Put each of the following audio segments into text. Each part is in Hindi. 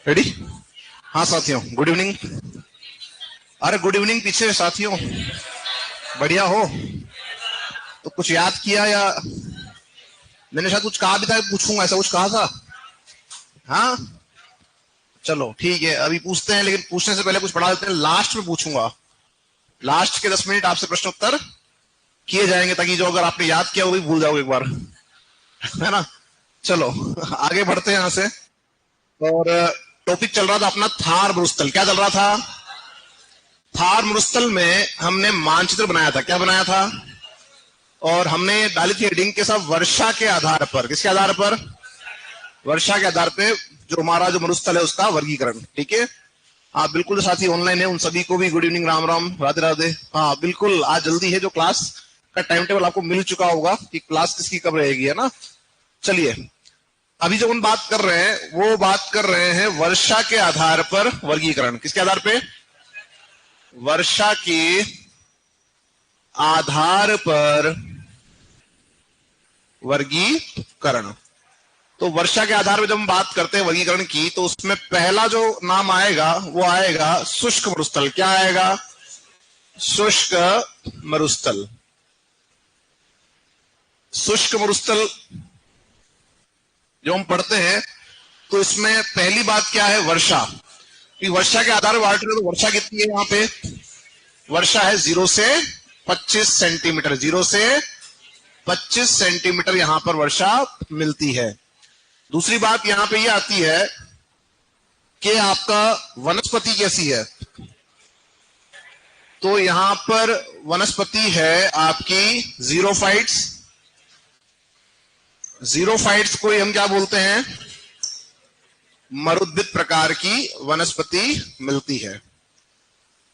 रेडी? हाँ साथियों, गुड इवनिंग। अरे गुड इवनिंग पीछे साथियों, बढ़िया हो? तो कुछ याद किया या मैंने शायद कुछ कहा भी था, पूछूंगा ऐसा कुछ कहा था? हाँ चलो ठीक है, अभी पूछते हैं, लेकिन पूछने से पहले कुछ पढ़ा देते हैं, लास्ट में पूछूंगा। लास्ट के 10 मिनट आपसे प्रश्न उत्तर किए जाएंगे, ताकि जो अगर आपने याद किया वो भी भूल जाओगे एक बार, है ना? चलो आगे बढ़ते हैं यहां से। और टॉपिक चल रहा था अपना थार मरुस्थल। क्या चल रहा था? थार मरुस्थल में हमने मानचित्र बनाया था। क्या बनाया था? और हमने डाली थी हेडिंग के साथ वर्षा के आधार पर। किसके आधार पर? वर्षा के आधार पे जो हमारा जो मरुस्थल है उसका वर्गीकरण। ठीक है? हाँ बिल्कुल, साथी ऑनलाइन है उन सभी को भी गुड इवनिंग, राम राम, राधे राधे। हाँ बिल्कुल, आज जल्दी है, जो क्लास का टाइम टेबल आपको मिल चुका होगा कि क्लास किसकी कब रहेगी, है ना? चलिए, अभी जो हम बात कर रहे हैं वो बात कर रहे हैं वर्षा के आधार पर वर्गीकरण। किसके आधार पे? वर्षा के आधार पर वर्गीकरण। तो वर्षा के आधार पर जब हम बात करते हैं वर्गीकरण की, तो उसमें पहला जो नाम आएगा वो आएगा शुष्क मरुस्थल। क्या आएगा? शुष्क मरुस्थल। शुष्क मरुस्थल जो हम पढ़ते हैं, तो इसमें पहली बात क्या है? वर्षा। कि वर्षा के आधार पर बात करें तो वर्षा कितनी है यहाँ पे? वर्षा है 0 से 25 सेंटीमीटर। 0 से 25 सेंटीमीटर यहां पर वर्षा मिलती है। दूसरी बात यहां पे ये आती है कि आपका वनस्पति कैसी है। तो यहां पर वनस्पति है आपकी जीरोफाइट्स। जीरोफाइट्स को हम क्या बोलते हैं? मरुद्भिद प्रकार की वनस्पति मिलती है।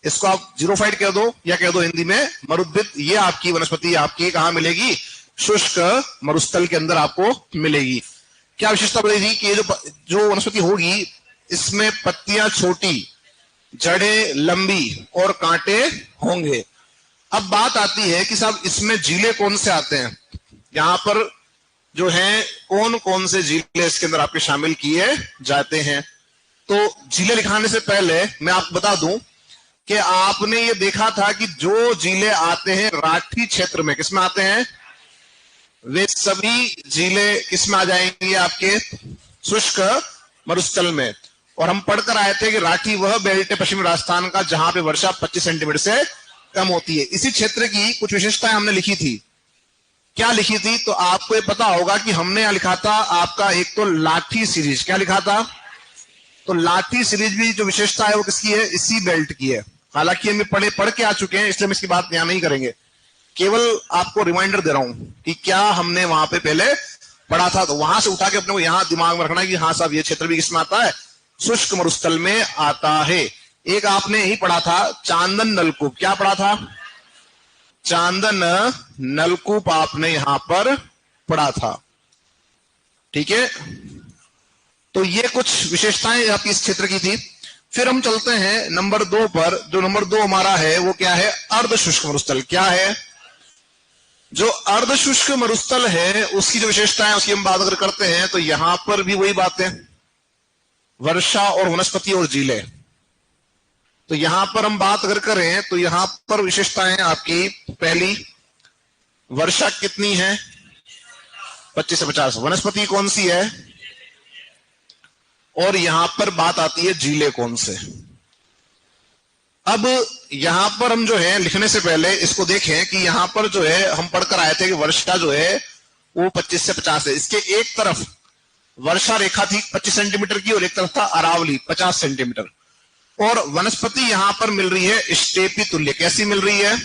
इसको आप जीरोफाइट कह दो या कह दो हिंदी में मरुद्भिद। ये आपकी वनस्पति आपकी कहां मिलेगी? शुष्क मरुस्थल के अंदर आपको मिलेगी। क्या विशेषता बढ़ेगी कि जो वनस्पति होगी इसमें पत्तियां छोटी, जड़ें लंबी और कांटे होंगे। अब बात आती है कि साहब इसमें जीले कौन से आते हैं? यहां पर जो है कौन कौन से जीले इसके अंदर आपके शामिल किए जाते हैं। तो जीले लिखाने से पहले मैं आपको बता दूं कि आपने ये देखा था कि जो जीले आते हैं राठी क्षेत्र में, किसमें आते हैं? वे सभी जिले किसमें आ जाएंगे? आपके शुष्क मरुस्थल में। और हम पढ़कर आए थे कि राठी वह बेल्ट है पश्चिमी राजस्थान का जहां पे वर्षा 25 सेंटीमीटर से कम होती है। इसी क्षेत्र की कुछ विशेषताएं हमने लिखी थी। क्या लिखी थी? तो आपको ये पता होगा कि हमने यहां लिखा था आपका एक तो लाठी सीरीज। क्या लिखा था? तो लाठी सीरीज भी जो विशेषता है वो किसकी है? इसी बेल्ट की है। हालांकि हम पढ़ के आ चुके हैं, इसलिए हम इसकी बात यहां नहीं करेंगे, केवल आपको रिमाइंडर दे रहा हूं कि क्या हमने वहां पे पहले पढ़ा था। तो वहां से उठा के अपने को यहां दिमाग में रखना है कि हाँ साहब ये क्षेत्र भी किसमें आता है? शुष्क मरुस्थल में आता है। एक आपने ही पढ़ा था चांदन नलकूप। क्या पढ़ा था? चांदन नलकूप आपने यहां पर पढ़ा था। ठीक है? तो ये कुछ विशेषताएं आपकी इस क्षेत्र की थी। फिर हम चलते हैं नंबर 2 पर। जो नंबर 2 हमारा है वो क्या है? अर्ध शुष्क मरुस्थल। क्या है? जो अर्ध शुष्क मरुस्थल है उसकी जो विशेषता है उसकी हम बात अगर करते हैं, तो यहां पर भी वही बात है, वर्षा और वनस्पति और जीले। तो यहां पर हम बात अगर करें तो यहां पर विशेषताएं आपकी, पहली वर्षा कितनी है? 25 से 50। वनस्पति कौन सी है? और यहां पर बात आती है जीले कौन से। अब यहां पर हम जो है लिखने से पहले इसको देखें कि यहां पर जो है हम पढ़कर आए थे कि वर्षा जो है वो 25 से 50 है। इसके एक तरफ वर्षा रेखा थी 25 सेंटीमीटर की और एक तरफ था अरावली 50 सेंटीमीटर। और वनस्पति यहां पर मिल रही है स्टेपी तुल्य। कैसी मिल रही है?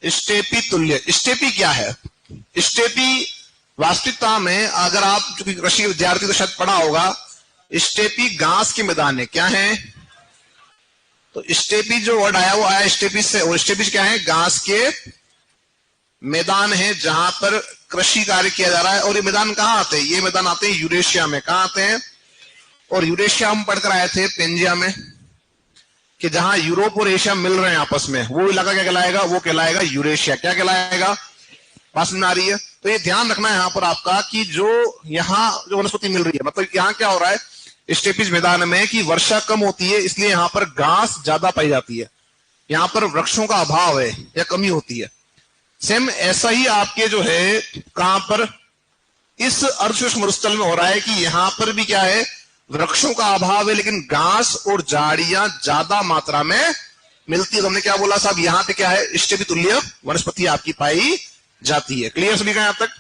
स्टेपी तुल्य। स्टेपी क्या है? स्टेपी वास्तविकता में अगर आप चूंकि कृषि विद्यार्थी तो शायद पढ़ा होगा, स्टेपी घास के मैदान है। क्या है? तो स्टेपी जो वर्ड आया वो आया स्टेपी से। और स्टेपी क्या है? घास के मैदान है जहां पर कृषि कार्य किया जा रहा है। और ये मैदान कहां आते हैं? ये मैदान आते हैं यूरेशिया में। कहां आते हैं? और यूरेशिया हम पढ़कर आए थे पेंजिया में कि जहां यूरोप और एशिया मिल रहे हैं आपस में, वो इलाका क्या कहलाएगा? वो कहलाएगा यूरेशिया। क्या कहलाएगा? पास में आ रही है। तो ये ध्यान रखना है यहां पर आपका कि जो यहां जो वनस्पति मिल रही है, मतलब यहां क्या हो रहा है? स्टेपिज मैदान में कि वर्षा कम होती है, इसलिए यहां पर घास ज्यादा पाई जाती है, यहां पर वृक्षों का अभाव है या कमी होती है। सेम ऐसा ही आपके जो है कहां पर इस अर्धशुष्क मरुस्थल में हो रहा है कि यहां पर भी क्या है, वृक्षों का अभाव है, लेकिन घास और झाड़ियां ज्यादा मात्रा में मिलती है। तो हमने क्या बोला साहब, यहां पे क्या है, स्टेपी तुल्य वनस्पति आपकी पाई जाती है। क्लियर सभी का यहां तक?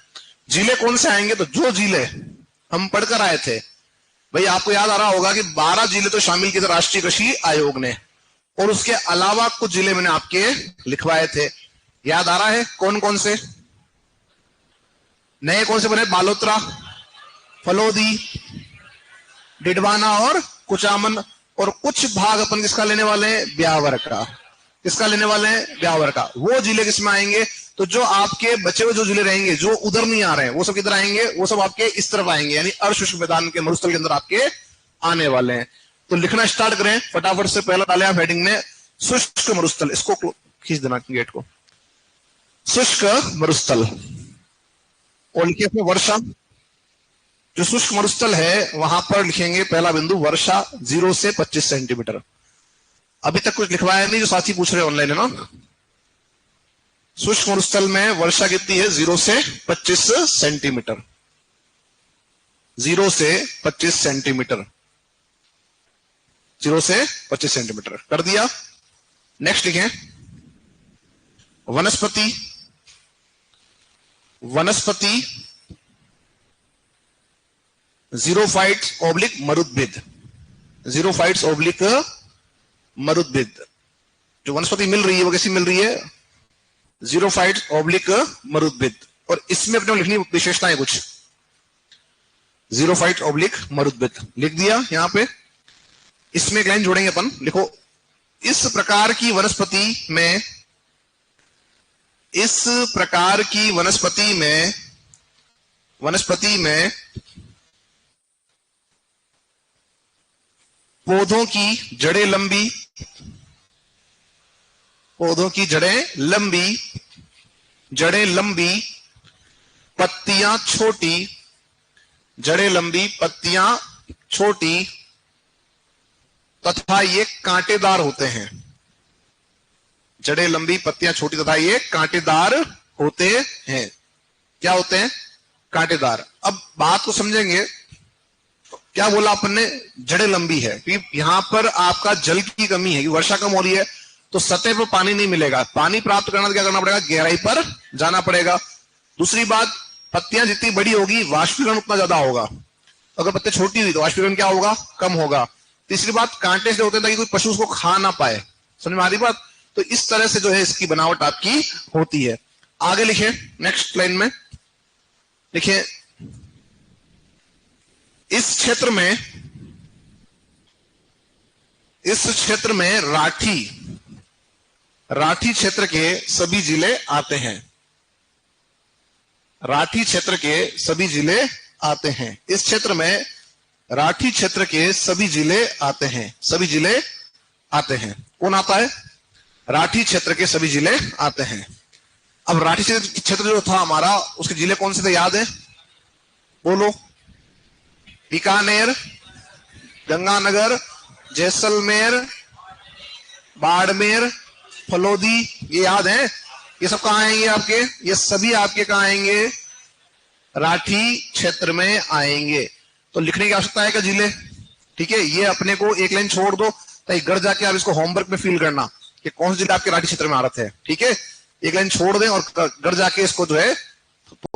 जिले कौन से आएंगे, तो जो जिले हम पढ़कर आए थे भाई, आपको याद आ रहा होगा कि 12 जिले तो शामिल किए थे राष्ट्रीय कृषि आयोग ने, और उसके अलावा कुछ जिले मैंने आपके लिखवाए थे। याद आ रहा है कौन कौन से? नए कौन से बने? बालोतरा, फलोदी, डिडवाना और कुचामन। और कुछ भाग अपन किसका लेने वाले हैं? ब्यावर का। किसका लेने वाले हैं? ब्यावर का। वो जिले किसमें आएंगे? तो जो आपके बचे हुए जो जिले रहेंगे जो उधर नहीं आ रहे हैं, वो सब किधर आएंगे? वो सब आपके इस तरफ आएंगे, यानी अर्धशुष्क मैदान के मरुस्थल के अंदर आपके आने वाले हैं। तो लिखना स्टार्ट करें फटाफट से। पहला डाले आप हेडिंग में शुष्क मरुस्थल, इसको खींच देना गेट को, शुष्क मरुस्थल, और लिखिए इसमें वर्षा। जो शुष्क मरुस्थल है वहां पर लिखेंगे पहला बिंदु वर्षा 0 से 25 सेंटीमीटर। अभी तक कुछ लिखवाया नहीं, जो साथी पूछ रहे ऑनलाइन है ना। शुष्क मरुस्थल में वर्षा कितनी है? 0 से 25 सेंटीमीटर। 0 से 25 सेंटीमीटर, 0 से 25 सेंटीमीटर कर दिया। नेक्स्ट लिखें वनस्पति। वनस्पति ज़ीरोफाइट्स ओब्लिक मरुद्भिद। ज़ीरोफाइट्स ओब्लिक मरुद्भिद। जो वनस्पति मिल रही है वो कैसी मिल रही है? ज़ीरोफाइट्स ओब्लिक मरुद्भिद। और इसमें अपने लिखनी विशेषताएं कुछ, ज़ीरोफाइट्स ओब्लिक मरुद्भिद लिख दिया यहां पे। इसमें एक लाइन जोड़ेंगे अपन, लिखो इस प्रकार की वनस्पति में, इस प्रकार की वनस्पति में पौधों की जड़ें लंबी, पौधों की जड़ें लंबी, पत्तियां छोटी, जड़ें लंबी, पत्तियां छोटी, तथा ये कांटेदार होते हैं। जड़ें लंबी, पत्तियां छोटी तथा ये कांटेदार होते हैं। क्या होते हैं? कांटेदार। अब बात को समझेंगे। क्या बोला अपन ने? जड़ें लंबी है क्योंकि यहां पर आपका जल की कमी है, वर्षा कम हो रही है, तो सतह पर पानी नहीं मिलेगा। पानी प्राप्त करना तो क्या करना पड़ेगा? गहराई पर जाना पड़ेगा। दूसरी बात, पत्तियां जितनी बड़ी होगी वाष्पीकरण उतना ज्यादा होगा। अगर पत्ते छोटी हुई तो वाष्पीकरण क्या होगा? कम होगा। तीसरी बात, कांटे से होते हैं ताकि कोई पशु उसको खा ना पाए। समझ में आ रही बात? तो इस तरह से जो है इसकी बनावट आपकी होती है। आगे लिखे नेक्स्ट लाइन में, लिखे इस क्षेत्र में राठी क्षेत्र के सभी जिले आते हैं। राठी क्षेत्र के सभी जिले आते हैं। इस क्षेत्र में राठी क्षेत्र के सभी जिले आते हैं। सभी जिले आते हैं। कौन आता है? राठी क्षेत्र के सभी जिले आते हैं। अब राठी क्षेत्र जो था हमारा, उसके जिले कौन से थे याद है? बोलो। बीकानेर, गंगानगर, जैसलमेर, बाड़मेर, फलोदी, ये याद है? ये सब कहां आएंगे आपके? ये सभी आपके कहां आएंगे? राठी क्षेत्र में आएंगे। तो लिखने की आवश्यकता है क्या जिले? ठीक है, ये अपने को एक लाइन छोड़ दो ताकि घर जाके आप इसको होमवर्क में फील करना कि कौन से जिले आपके राठी क्षेत्र में आ रहे थे। ठीक है, एक लाइन छोड़ दें और घर जाके इसको जो है,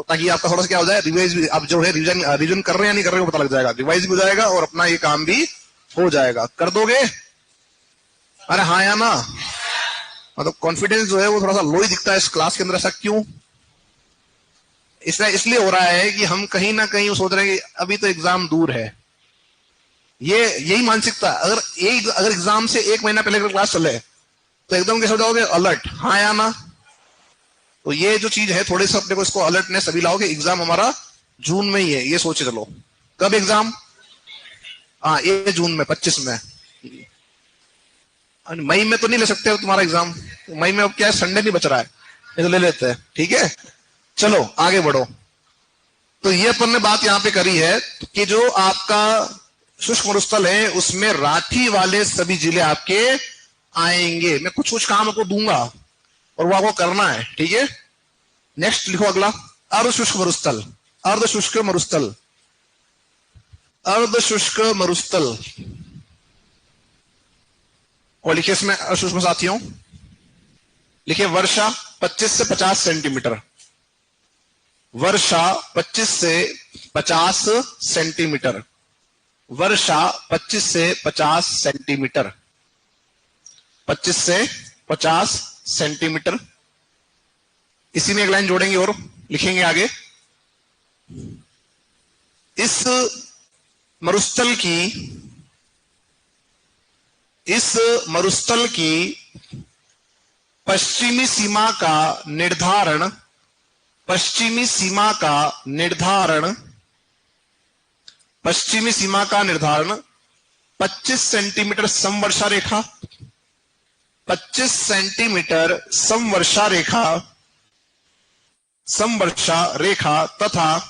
ताकि आपका थोड़ा सा क्या हो जाए, रिवाइज भी, आप जो है रिवीजन कर रहे हैं या नहीं कर रहे हो पता लग जाएगा, रिवाइज भी हो जाएगा और अपना ये काम भी हो जाएगा। कर दोगे? अरे हाँ या ना? मतलब कॉन्फिडेंस जो है वो थोड़ा सा लो ही दिखता है इस क्लास के अंदर। ऐसा क्यों? इसलिए हो रहा है कि हम कहीं ना कहीं सोच रहे हैं कि अभी तो एग्जाम दूर है। यही मानसिकता। अगर एग्जाम से 1 महीना पहले क्लास चले तो एकदम कैसे हो जाओगे? अलर्ट। हाँ या ना? तो ये जो चीज है थोड़े से अपने को इसको अलर्टनेस अभी लाओगे। एग्जाम हमारा जून में ही है, ये सोचे चलो। कब एग्जाम? हाँ, ये जून में 25 में। मई में तो नहीं ले सकते हो तुम्हारा एग्जाम। मई में अब क्या है, संडे नहीं बच रहा है, ये तो ले लेते हैं। ठीक है, चलो आगे बढ़ो। तो ये अपन ने बात यहां पे करी है कि जो आपका शुष्क मरुस्थल है उसमें राठी वाले सभी जिले आपके आएंगे। मैं कुछ कुछ काम आपको दूंगा और वो आपको करना है, ठीक है। नेक्स्ट लिखो अगला, अर्धशुष्क मरुस्थल। अर्धशुष्क मरुस्थल, अर्धशुष्क मरुस्थल और लिखिए इसमें अर्धशुष्क साथियों, लिखिए वर्षा 25 से 50 सेंटीमीटर, वर्षा 25 से 50 सेंटीमीटर, वर्षा 25 से 50 सेंटीमीटर, 25 से 50 सेंटीमीटर। इसी में एक लाइन जोड़ेंगे और लिखेंगे आगे, इस मरुस्थल की पश्चिमी सीमा का निर्धारण, पश्चिमी सीमा का निर्धारण, पश्चिमी सीमा का निर्धारण 25 सेंटीमीटर समवर्षा रेखा, 25 सेंटीमीटर समवर्षा रेखा, समवर्षा रेखा तथा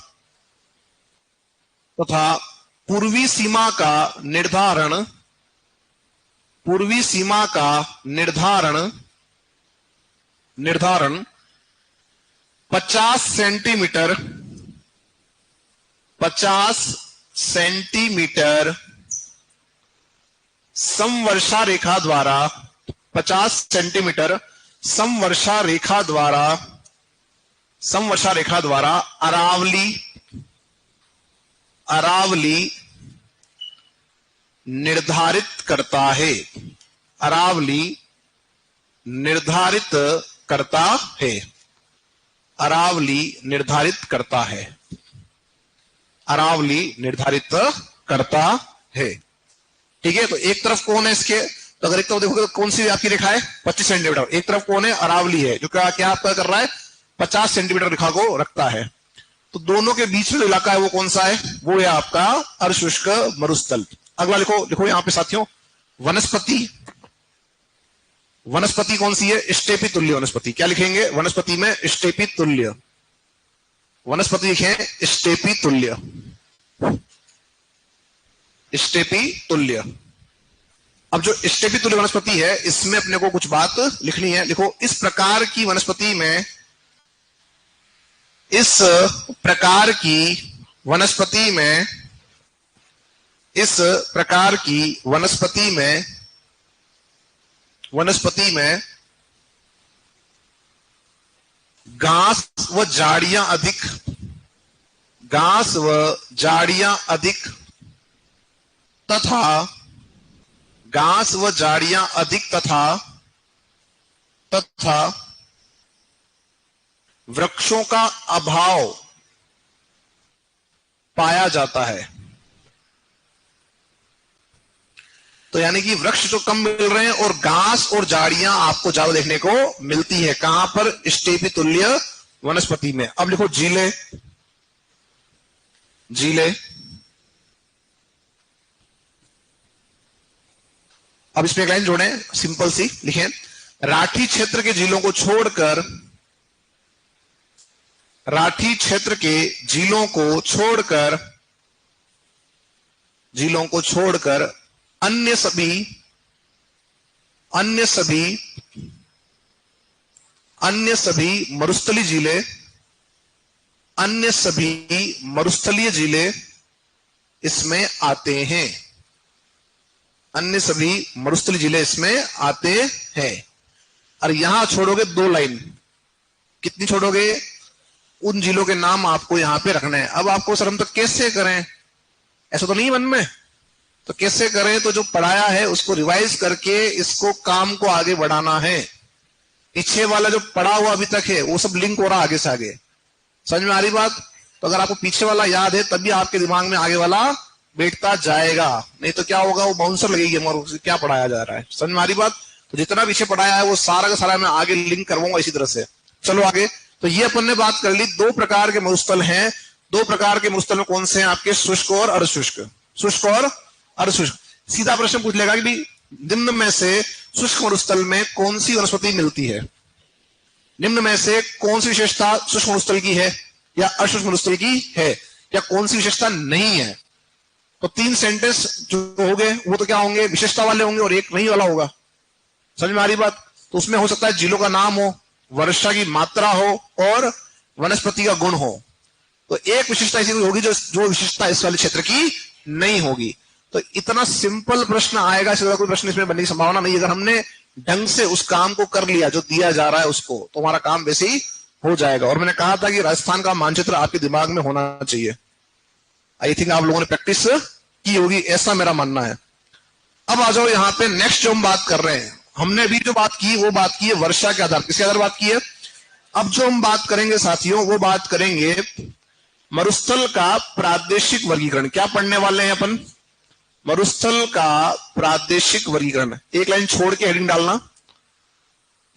पूर्वी सीमा का निर्धारण, पूर्वी सीमा का निर्धारण 50 सेंटीमीटर, 50 सेंटीमीटर समवर्षा रेखा द्वारा, 50 सेंटीमीटर समवर्षा रेखा द्वारा, समवर्षा रेखा द्वारा अरावली, अरावली निर्धारित करता है, अरावली निर्धारित करता है, अरावली निर्धारित करता है, अरावली निर्धारित करता है। ठीक है, तो एक तरफ कौन है इसके, तो अगर एक तरफ देखोगे तो कौन सी आपकी रेखा है 25 सेंटीमीटर, एक तरफ कौन है अरावली है जो क्या आपका कर रहा है 50 सेंटीमीटर रेखा को रखता है। तो दोनों के बीच में जो इलाका है वो कौन सा है, वो है आपका अर्धशुष्क मरुस्थल। अगला लिखो, लिखो यहां पे साथियों, वनस्पति, वनस्पति कौन सी है, स्टेपी तुल्य वनस्पति। क्या लिखेंगे वनस्पति में, स्टेपी तुल्य, वनस्पति लिखें स्टेपी तुल्य, स्टेपी तुल्य। अब जो स्टेपी तुल्य वनस्पति है इसमें अपने को कुछ बात लिखनी है। देखो इस प्रकार की वनस्पति में, इस प्रकार की वनस्पति में, इस प्रकार की वनस्पति में, वनस्पति में घास व झाड़ियां अधिक, घास व झाड़ियां अधिक तथा, घास व झाड़ियां अधिक तथा वृक्षों का अभाव पाया जाता है। तो यानी कि वृक्ष तो कम मिल रहे हैं और घास और झाड़ियां आपको ज्यादा देखने को मिलती है। कहां पर, स्टेपी तुल्य वनस्पति में। अब लिखो जीले, जीले। अब इसमें एक लाइन जोड़ें सिंपल सी, लिखें राठी क्षेत्र के जिलों को छोड़कर, राठी क्षेत्र के जिलों को छोड़कर, जिलों को छोड़कर अन्य सभी, अन्य सभी, अन्य सभी मरुस्थलीय जिले, अन्य सभी मरुस्थलीय जिले इसमें आते हैं, अन्य सभी मरुस्थलीय जिले इसमें आते हैं। और यहां छोड़ोगे 2 लाइन, कितनी छोड़ोगे, उन जिलों के नाम आपको यहां पे रखने हैं। अब आपको सर हम तो कैसे करें, ऐसा तो नहीं मन में, तो कैसे करें, तो जो पढ़ाया है उसको रिवाइज करके इसको काम को आगे बढ़ाना है। पीछे वाला जो पढ़ा हुआ अभी तक है वो सब लिंक हो रहा आगे से आगे, समझ में आ रही बात। तो अगर आपको पीछे वाला याद है तभी आपके दिमाग में आगे वाला बैठता जाएगा, नहीं तो क्या होगा, वो बाउंसर लगेगी हमारे क्या पढ़ाया जा रहा है। समझ में आ रही बात। तो जितना पीछे पढ़ाया है वो सारा का सारा मैं आगे लिंक करवाऊंगा इसी तरह से। चलो आगे। तो ये अपन ने बात कर ली, 2 प्रकार के मरुस्थल हैं। 2 प्रकार के मरुस्थल में कौन से हैं आपके, शुष्क और अर्धशुष्क, शुष्क और अर्धशुष्क। सीधा प्रश्न पूछ लेगा कि निम्न में से शुष्क मरुस्थल में कौन सी वनस्पति मिलती है, निम्न में से कौन सी विशेषता शुष्क मरुस्थल की है या अशुष्क मरुस्थल की है, या कौन सी विशेषता नहीं है। तो 3 सेंटेंस जो हो गए वो तो क्या होंगे, विशेषता वाले होंगे और एक नहीं वाला होगा। समझ में आ रही बात? तो उसमें हो सकता है जिलों का नाम हो, वर्षा की मात्रा हो और वनस्पति का गुण हो। तो एक विशेषता ऐसी होगी जो जो विशेषता इस वाले क्षेत्र की नहीं होगी। तो इतना सिंपल प्रश्न आएगा, इससे ज्यादा कोई प्रश्न इसमें बनने की संभावना नहीं। अगर हमने ढंग से उस काम को कर लिया जो दिया जा रहा है उसको, तो हमारा काम वैसे ही हो जाएगा। और मैंने कहा था कि राजस्थान का मानचित्र आपके दिमाग में होना चाहिए। आई थिंक आप लोगों ने प्रैक्टिस की होगी, ऐसा मेरा मानना है। अब आ जाओ यहाँ पे, नेक्स्ट जो हम बात कर रहे हैं, हमने अभी जो बात की वो बात की है वर्षा के आधार, किसके आधार बात की है। अब जो हम बात करेंगे साथियों, वो बात करेंगे मरुस्थल का प्रादेशिक वर्गीकरण। क्या पढ़ने वाले हैं अपन? मरुस्थल का प्रादेशिक वर्गीकरण। एक लाइन छोड़ के हेडिंग डालना,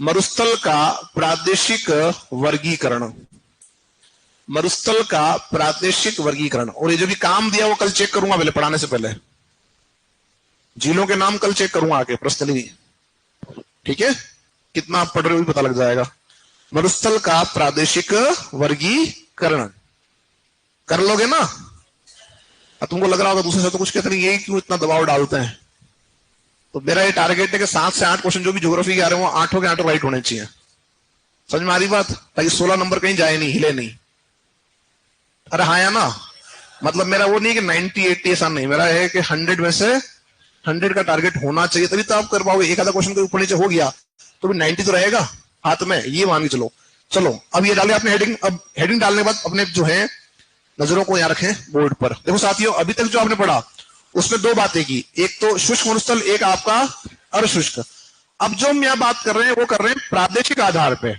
मरुस्थल का प्रादेशिक वर्गीकरण। मरुस्थल का प्रादेशिक वर्गीकरण। और ये जो भी काम दिया वो कल चेक करूंगा, पहले पढ़ाने से पहले जिलों के नाम कल चेक करूंगा आके पर्सनली, ठीक है? कितना आप पढ़ रहे हो भी पता लग जाएगा। मरुस्थल का प्रादेशिक वर्गीकरण कर लोगे ना? अब तुमको लग रहा होगा दूसरे से तो कुछ कहते नहीं, यही क्यों इतना दबाव डालते हैं। तो मेरा ये टारगेट है कि 7 से 8 क्वेश्चन जो भी ज्योग्राफी के आ रहे हैं वो 8 के 8 राइट होने चाहिए। समझ में आ रही बात? ताकि 16 नंबर कहीं जाए नहीं, हिले नहीं। अरे हाँ या ना? मतलब मेरा वो नहीं कि 90 80 ऐसा नहीं, मेरा है कि 100 में से 100 का टारगेट होना चाहिए, तभी तो आप कर पाओगे। एक आधा क्वेश्चन के ऊपर नीचे हो गया तो भी 90 तो रहेगा हाथ में, ये मान के चलो। चलो अब ये डाले आपने हेडिंग। अब हेडिंग डालने के बाद अपने जो है नजरों को यहां रखें बोर्ड पर। देखो साथियों, अभी तक जो आपने पढ़ा उसमें 2 बातें की, एक तो शुष्क मरुस्थल, एक आपका अर्धशुष्क। अब जो हम यहां बात कर रहे हैं वो कर रहे हैं प्रादेशिक आधार पे,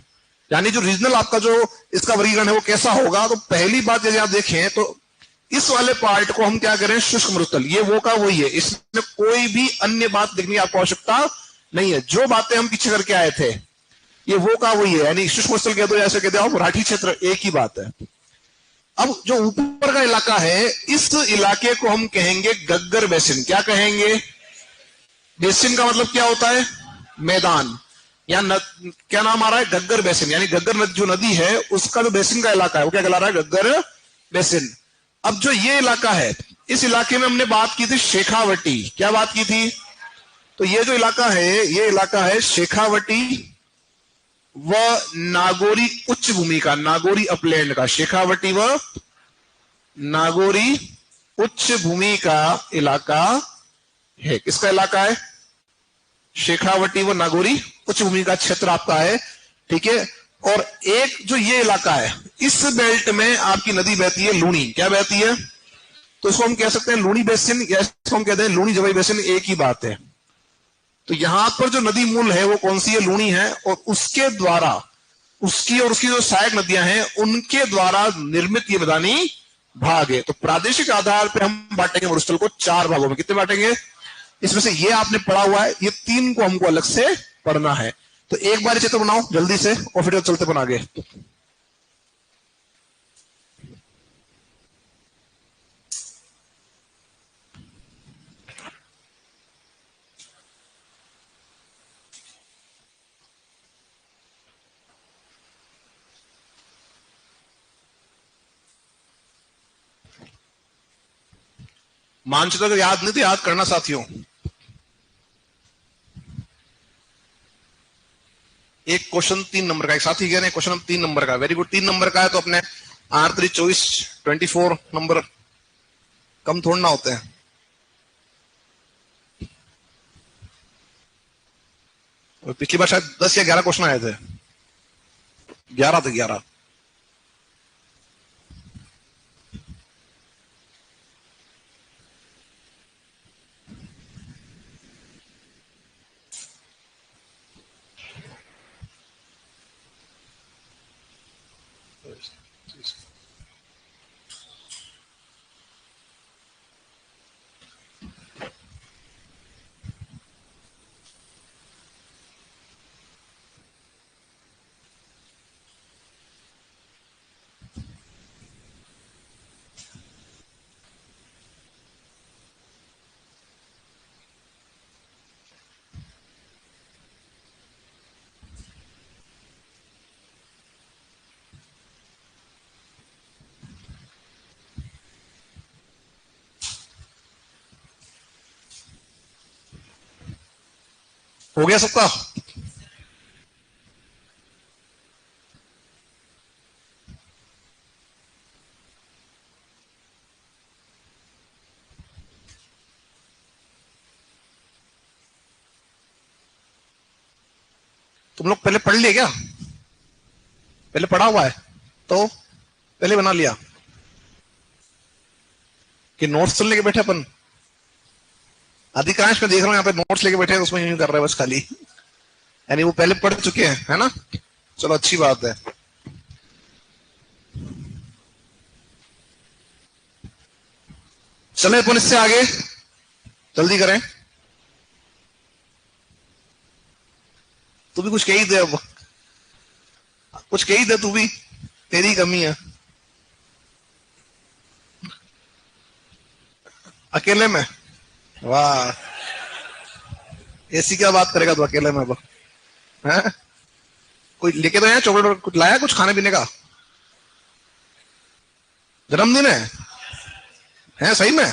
यानी जो रीजनल आपका जो इसका वर्गीकरण है वो कैसा होगा। तो पहली बात यदि आप देखें तो इस वाले पार्ट को हम क्या करें, शुष्क मरुस्थल। ये वो का वही है, इसमें कोई भी अन्य बात देखने की आपको आवश्यकता नहीं है। जो बातें हम पीछे करके आए थे ये वो का वही है, यानी शुष्क मरुस्थल कह दो, ऐसे कह दो मराठी क्षेत्र, एक ही बात है। अब जो ऊपर का इलाका है, इस इलाके को हम कहेंगे गग्गर बेसिन। क्या कहेंगे? बेसिन का मतलब क्या होता है? मैदान। या क्या नाम आ रहा है? गग्गर बेसिन। यानी गग्गर जो नदी है उसका जो बेसिन का इलाका है वो क्या कहला रहा है? गग्गर बेसिन। अब जो ये इलाका है, इस इलाके में हमने बात की थी शेखावटी। क्या बात की थी? तो ये जो इलाका है ये इलाका है शेखावटी व नागौरी उच्च भूमि का, नागौरी अपलैंड का। शेखावटी व नागौरी उच्च भूमि का इलाका है। किसका इलाका है? शेखावटी व नागौरी उच्च भूमि का क्षेत्र आपका है, ठीक है। और एक जो ये इलाका है, इस बेल्ट में आपकी नदी बहती है लूणी। क्या बहती है? तो इसको हम कह सकते हैं लूणी बेसिन, या इसको हम कहते हैं लूणी जवाई बेसिन, एक ही बात है। तो यहां पर जो नदी मूल है वो कौन सी है? लूणी है। और उसके द्वारा, उसकी और उसकी जो सहायक नदियां हैं उनके द्वारा निर्मित ये मैदानी भाग है। तो प्रादेशिक आधार पर हम बांटेंगे मरुस्थल को 4 भागों में। कितने बांटेंगे? इसमें से ये आपने पढ़ा हुआ है, ये 3 को हमको अलग से पढ़ना है। तो एक बार चित्र बनाओ जल्दी से और फिर चलते अपन आगे। मानचित्र अगर याद नहीं तो याद करना साथियों। एक क्वेश्चन 3 नंबर का, एक साथी कह रहे हैं क्वेश्चन 3 नंबर का, वेरी गुड। 3 नंबर का है तो अपने R3 24 24 नंबर कम थोड़ा ना होते हैं। पिछली बार शायद 10 या 11 क्वेश्चन आए थे, 11 थे 11। हो गया सबका? तुम लोग पहले पढ़ लिए क्या? पहले पढ़ा हुआ है तो पहले बना लिया कि नोट्स तो लेके बैठे अपन? अधिकांश में देख रहा हूं यहाँ पे नोट्स लेके बैठे हैं, उसमें यूं कर रहे हैं बस खाली, यानी वो पहले पढ़ चुके हैं, है ना? चलो अच्छी बात है। चले अपन इससे आगे, जल्दी करें। तू भी कुछ कह ही दे, अब कुछ कह ही दे, तू भी, तेरी कमी है। अकेले में? वाह, ऐसी क्या बात करेगा तू अकेले में? है कोई लेके तो है चॉकलेट, कुछ लाया कुछ खाने पीने का? जन्मदिन है सही में?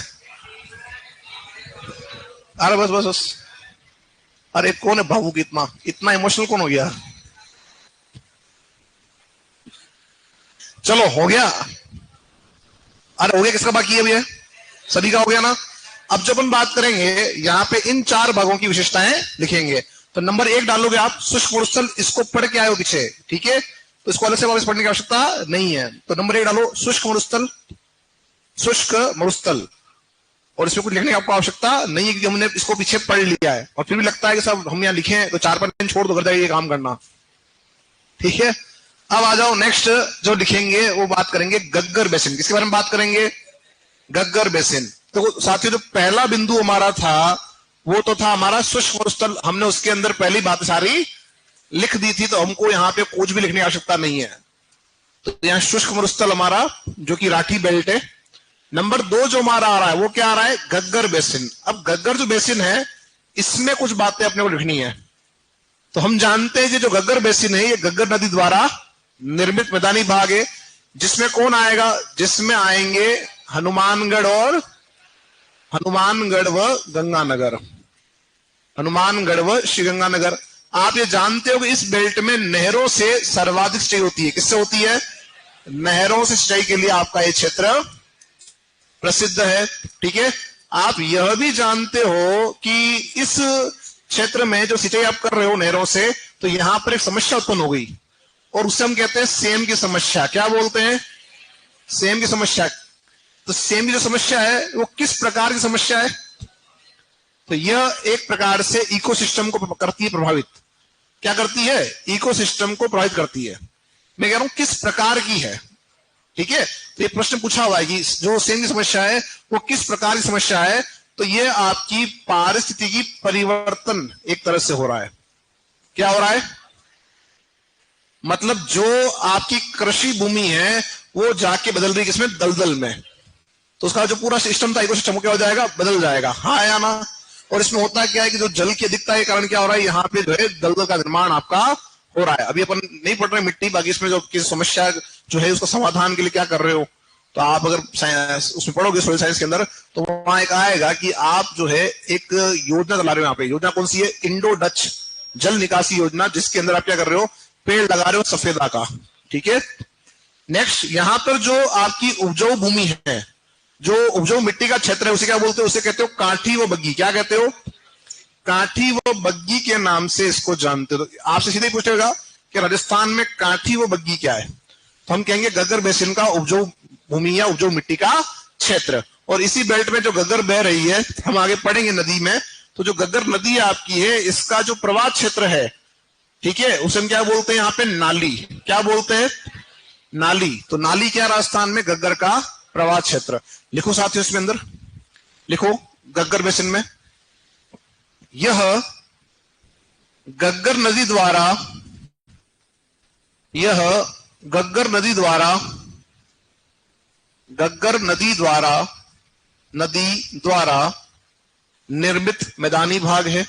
अरे बस बस बस, अरे कौन है भावुक, इतना इतना इमोशनल कौन हो गया? चलो हो गया। अरे हो गया, किसका बाकी है अभी? सभी का हो गया ना? अब जब हम बात करेंगे यहाँ पे इन चार भागों की विशेषताएं लिखेंगे, तो नंबर 1 डालोगे आप शुष्क मरुस्थल, इसको पढ़ के आए हो पीछे, ठीक है? तो इसको अलग से वापस पढ़ने की आवश्यकता नहीं है। तो नंबर 1 डालो शुष्क मरुस्थल, शुष्क मरुस्थल, और इसमें कुछ लिखने की आपको आवश्यकता नहीं है क्योंकि हमने इसको पीछे पढ़ लिया है। और फिर भी लगता है कि सब हम यहाँ लिखे तो 4 पेन छोड़ दो, कर जाइए काम करना, ठीक है? अब आ जाओ नेक्स्ट जो लिखेंगे वो बात करेंगे गग्गर बेसिन। किसके बारे में बात करेंगे? गग्गर बेसिन। तो साथियों जो पहला बिंदु हमारा था वो तो था हमारा शुष्क मरुस्थल, हमने उसके अंदर पहली बात सारी लिख दी थी, तो हमको यहाँ पे कुछ भी लिखने की आवश्यकता नहीं है। तो यहाँ शुष्क मरुस्थल हमारा जो कि राठी बेल्ट है। नंबर 2 जो हमारा आ रहा है वो क्या आ रहा है? गग्गर बेसिन। अब गग्गर जो बेसिन है इसमें कुछ बातें अपने को लिखनी है। तो हम जानते हैं कि जो गग्गर बेसिन है ये गग्गर नदी द्वारा निर्मित मैदानी भाग है, जिसमें कौन आएगा? जिसमें आएंगे हनुमानगढ़ व गंगानगर, हनुमानगढ़ व श्रीगंगानगर। आप ये जानते हो कि इस बेल्ट में नहरों से सर्वाधिक सिंचाई होती है। किससे होती है? नहरों से सिंचाई के लिए आपका ये क्षेत्र प्रसिद्ध है, ठीक है? आप यह भी जानते हो कि इस क्षेत्र में जो सिंचाई आप कर रहे हो नहरों से, तो यहां पर एक समस्या उत्पन्न हो गई और उससे हम कहते हैं सेम की समस्या। क्या बोलते हैं? सेम की समस्या। तो सेम की जो समस्या है वो किस प्रकार की समस्या है? तो यह एक प्रकार से इकोसिस्टम को करती है प्रभावित। क्या करती है? इकोसिस्टम को प्रभावित करती है। मैं कह रहा हूं किस प्रकार की है, ठीक है? तो ये प्रश्न पूछा हुआ है कि जो सेम की समस्या है वो किस प्रकार की समस्या है। तो ये आपकी पारिस्थितिकी परिवर्तन एक तरह से हो रहा है। क्या हो रहा है? मतलब जो आपकी कृषि भूमि है वो जाके बदल रही है किसमें? दलदल में। तो उसका जो पूरा सिस्टम था इकोसिस्टम क्या हो जाएगा? बदल जाएगा, हाँ या ना? और इसमें होता क्या है कि जो जल की अधिकता के कारण क्या हो रहा है? यहाँ पे जो है दलदल का निर्माण आपका हो रहा है। अभी अपन नहीं पढ़ रहे मिट्टी, बाकी इसमें जो किसी समस्या जो है उसका समाधान के लिए क्या कर रहे हो, तो आप अगर उसमें पढ़ोगे सोइल साइंस के अंदर, तो वहां एक आएगा कि आप जो है एक योजना चला रहे हो। यहाँ पे योजना कौन सी है? इंडो डच जल निकासी योजना, जिसके अंदर आप क्या कर रहे हो? पेड़ लगा रहे हो सफेदा का, ठीक है? नेक्स्ट, यहां पर जो आपकी उपजाऊ भूमि है, जो उपजाऊ मिट्टी का क्षेत्र है, उसे क्या बोलते हो? उसे कहते हो काठी व बग्गी। क्या कहते हो? काठी व बग्गी के नाम से इसको जानते हो। तो आपसे सीधे पूछेगा कि राजस्थान में काठी व बग्गी क्या है, तो हम कहेंगे गग्गर बेसिन का उपजाऊ भूमि या उपजाऊ मिट्टी का क्षेत्र। और इसी बेल्ट में जो गग्गर बह रही है, हम आगे पढ़ेंगे नदी में, तो जो गग्गर नदी आपकी है इसका जो प्रवाह क्षेत्र है, ठीक है, उसे हम क्या बोलते हैं? यहाँ पे नाली। क्या बोलते हैं? नाली। तो नाली क्या? राजस्थान में गग्गर का प्रवाह क्षेत्र। लिखो साथियों इसमें अंदर, लिखो गग्गर बेसिन में यह गग्गर नदी द्वारा, यह गग्गर नदी द्वारा, गग्गर नदी द्वारा, नदी द्वारा निर्मित मैदानी भाग है।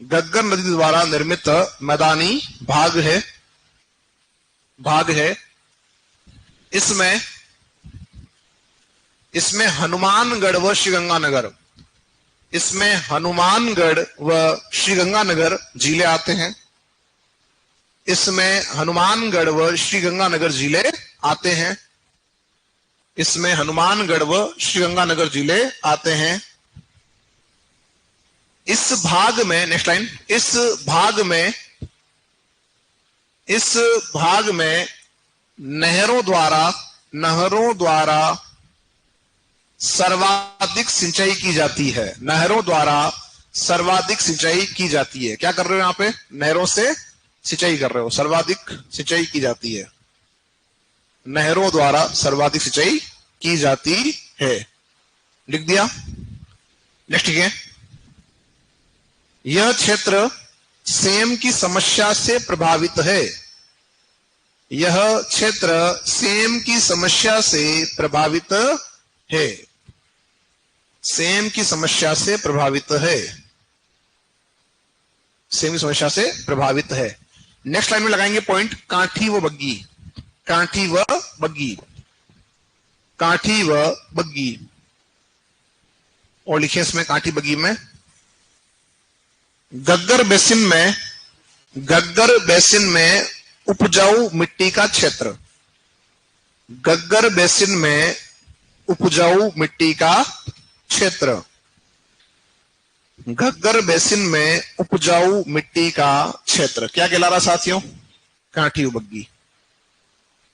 गग्गर नदी द्वारा निर्मित मैदानी भाग है, भाग है। इसमें हनुमानगढ़ व श्रीगंगानगर, इसमें हनुमानगढ़ व श्रीगंगानगर जिले आते हैं। इसमें हनुमानगढ़ व श्रीगंगानगर जिले आते हैं। इसमें हनुमानगढ़ व श्रीगंगानगर जिले आते हैं। इस भाग में, नेक्स्ट लाइन, इस भाग में नहरों द्वारा सर्वाधिक सिंचाई की जाती है। नहरों द्वारा सर्वाधिक सिंचाई की जाती है। क्या कर रहे हो यहां पे? नहरों से सिंचाई कर रहे हो। सर्वाधिक सिंचाई की जाती है। नहरों द्वारा सर्वाधिक सिंचाई की जाती है। लिख दिया। नेक्स्ट, ठीक है। यह क्षेत्र सेम की समस्या से प्रभावित है। यह क्षेत्र सेम की समस्या से प्रभावित है। सेम की समस्या से प्रभावित है। सेम की समस्या से प्रभावित है। नेक्स्ट लाइन में लगाएंगे पॉइंट, काठी व बग्गी। काठी व बग्गी। काठी व बग्गी। और लिखिए इसमें काठी बग्गी में, गग्गर बेसिन में उपजाऊ मिट्टी का क्षेत्र। गग्गर बेसिन में उपजाऊ मिट्टी का क्षेत्र। गग्गर बेसिन में उपजाऊ मिट्टी का क्षेत्र क्या कहला रहा साथियों? काठी व बग्गी।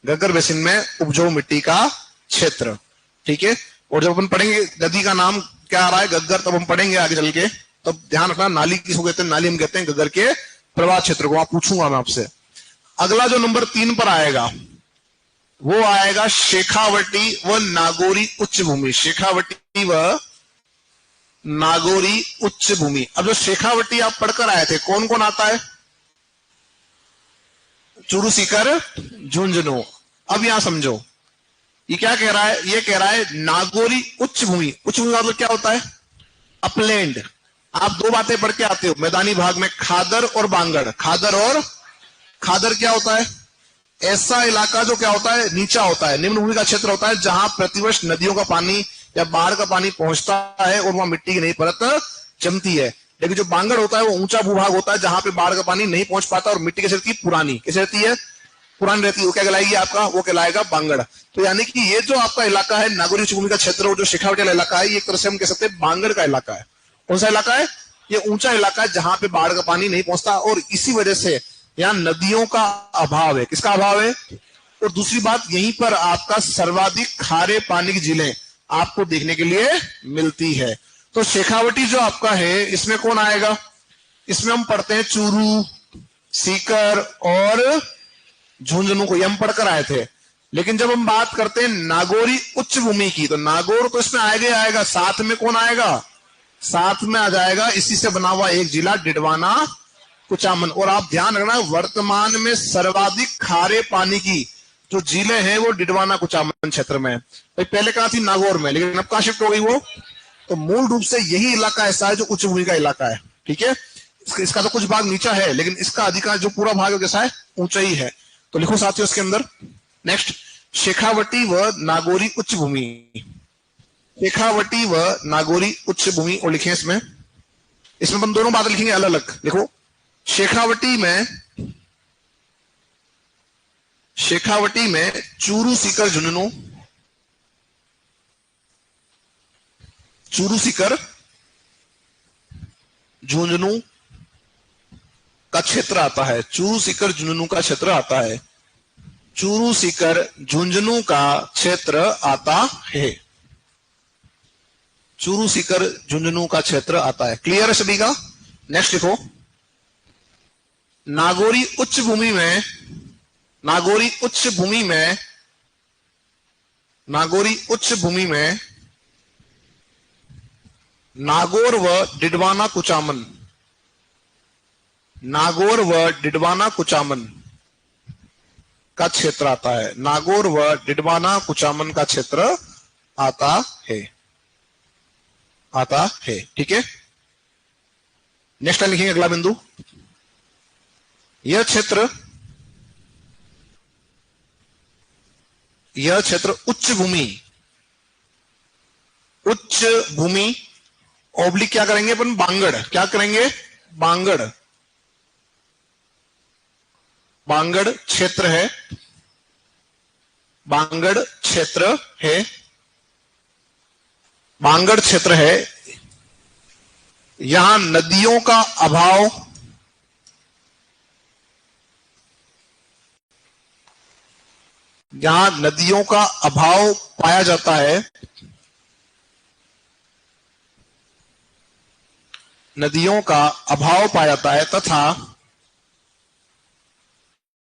गग्गर बेसिन में उपजाऊ मिट्टी का क्षेत्र, ठीक है। और जब अपन पढ़ेंगे नदी का नाम क्या आ रहा है, गग्गर, तब हम पढ़ेंगे आगे चल के, तब ध्यान रखना नाली किसको कहते हैं। नाली हम कहते हैं गग्गर के प्रवाह क्षेत्र को। आप पूछूंगा मैं आपसे। अगला जो नंबर 3 पर आएगा वो आएगा शेखावटी व नागौरी उच्च भूमि। शेखावटी व नागौरी उच्च भूमि। अब जो शेखावटी आप पढ़कर आए थे, कौन कौन आता है? चूरू सीकर झुंझुनू। अब यहां समझो ये क्या कह रहा है। ये कह रहा है नागौरी उच्च भूमि। उच्च भूमि मतलब क्या होता है? अपलैंड। आप दो बातें पढ़ के आते हो मैदानी भाग में, खादर और बांगड़। खादर क्या होता है? ऐसा इलाका जो क्या होता है? नीचा होता है, निम्न भूमि का क्षेत्र होता है, जहां प्रतिवर्ष नदियों का पानी या बाढ़ का पानी पहुंचता है और वहां मिट्टी की नई परत जमती है। लेकिन जो बांगड़ होता है वो ऊंचा भूभाग होता है, जहां पे बाढ़ का पानी नहीं पहुंच पाता और मिट्टी कैसे रहती है? पुरानी। कैसे रहती है? पुरानी रहती है। वो क्या कहलाएगी आपका? वो कहलाएगा बांगड़। तो यानी कि ये जो आपका इलाका है नागौरी उच्च भूमि का क्षेत्र और जो शेखावटी वाला इलाका है, ये एक तरह से हम कह सकते हैं बांगड़ का इलाका है। कौन सा इलाका है? ये ऊंचा इलाका है जहां पे बाढ़ का पानी नहीं पहुंचता और इसी वजह से यहाँ नदियों का अभाव है। किसका अभाव है? और दूसरी बात, यहीं पर आपका सर्वाधिक खारे पानी की झीलें आपको देखने के लिए मिलती है। तो शेखावटी जो आपका है इसमें कौन आएगा? इसमें हम पढ़ते हैं चूरू, सीकर और झुंझुनू को, ये हम पढ़कर आए थे। लेकिन जब हम बात करते हैं नागौरी उच्च भूमि की, तो नागौर तो इसमें आएगा। साथ में कौन आएगा? साथ में आ जाएगा इसी से बना हुआ एक जिला डिडवाना कुचामन। और आप ध्यान रखना, वर्तमान में सर्वाधिक खारे पानी की जो झीलें हैं वो डिडवाना कुचामन क्षेत्र में। भाई पहले कहां थी? नागौर में, लेकिन अब कहां शिफ्ट हो गई वो? तो मूल रूप से यही इलाका ऐसा है जो उच्च भूमि का इलाका है, ठीक है। इसका तो कुछ भाग नीचा है, लेकिन इसका अधिकांश जो पूरा भाग है कैसा है? ऊंचा ही है। तो लिखो साथियों इसके अंदर। नेक्स्ट, शेखावटी व नागौरी उच्च भूमि। शेखावटी व नागौरी उच्च भूमि और लिखें इसमें हम दोनों बातें लिखेंगे अलग अलग। देखो, शेखावटी में चूरू सीकर झुंझुनू, चूरू सीकर झुंझुनू का क्षेत्र आता है। चूरू सीकर झुंझुनू का क्षेत्र आता है। चूरू सीकर झुंझुनू का क्षेत्र आता है। चूरू सीकर झुंझुनू का क्षेत्र आता है। क्लियर है सभी का? नेक्स्ट लिखो, नागौरी उच्च भूमि में नागौर व डिडवाना कुचामन का क्षेत्र आता है। नागौर व डिडवाना कुचामन का क्षेत्र आता है, ठीक है। नेक्स्ट लाइन लिखेंगे, अगला बिंदु, यह क्षेत्र उच्च भूमि ऑब्लिक क्या करेंगे अपन, बांगड़, क्या करेंगे, बांगड़, बांगड़ क्षेत्र है, बांगड़ क्षेत्र है, बांगड़ क्षेत्र है, यहां नदियों का अभाव, यहां नदियों का अभाव पाया जाता है, नदियों का अभाव पाया जाता है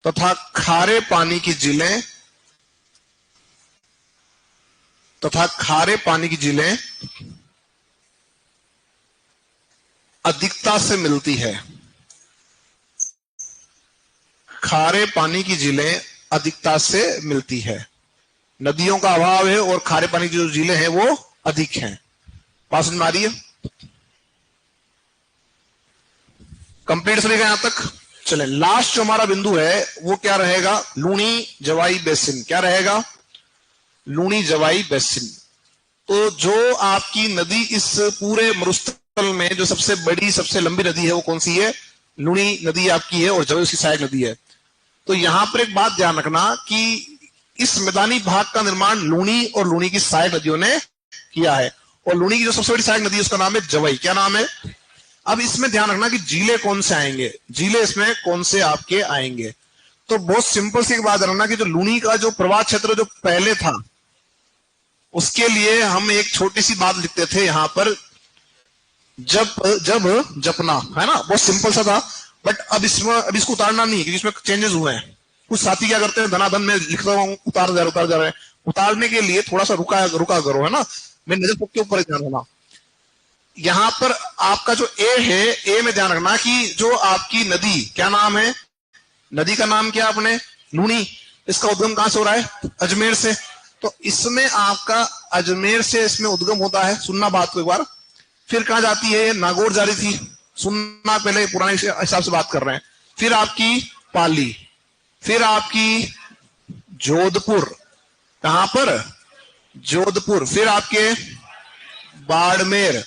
तथा खारे पानी की झीलें, तथा खारे पानी की झीलें अधिकता से मिलती है, खारे पानी की झीलें अधिकता से मिलती है। नदियों का अभाव है और खारे पानी की जो झीलें हैं वो अधिक हैं। बात समझ में आ रही है? कंप्लीट सभी का यहां तक? चले, लास्ट जो हमारा बिंदु है वो क्या रहेगा, लूणी जवाई बेसिन। क्या रहेगा, लूणी जवाई बेसिन। तो जो आपकी नदी इस पूरे मरुस्थल में जो सबसे बड़ी सबसे लंबी नदी है वो कौन सी है, लूणी नदी आपकी है, और जवाई उसकी सहायक नदी है। तो यहां पर एक बात ध्यान रखना कि इस मैदानी भाग का निर्माण लूणी और लूणी की सहायक नदियों ने किया है, और लूणी की जो सबसे बड़ी सहायक नदी है उसका नाम है जवाई। क्या नाम है? अब इसमें ध्यान रखना कि जिले कौन से आएंगे, जिले इसमें कौन से आपके आएंगे। तो बहुत सिंपल सी बात रखना कि जो लूणी का जो प्रवाह क्षेत्र जो पहले था उसके लिए हम एक छोटी सी बात लिखते थे यहां पर, जब जपना, है ना, बहुत सिंपल सा था। बट अब इसको उतारना नहीं है क्योंकि इसमें चेंजेस हुए हैं। कुछ साथी क्या करते हैं, धनाधन में लिख रहा हूं, उतार जा रहे हैं। उतारने के लिए थोड़ा सा रुका करो, है ना, मेरी नजर सबके ऊपर ध्यान रखना। यहां पर आपका जो ए है, ए में ध्यान रखना कि जो आपकी नदी, क्या नाम है, नदी का नाम क्या आपने, लूणी, इसका उद्गम कहां से हो रहा है, अजमेर से। तो इसमें आपका अजमेर से इसमें उद्गम होता है, सुनना बात को एक बार। फिर कहां जाती है, नागौर जा रही थी, सुनना, पहले पुराने हिसाब से बात कर रहे हैं। फिर आपकी पाली, फिर आपकी जोधपुर, कहां पर, जोधपुर, फिर आपके बाड़मेर,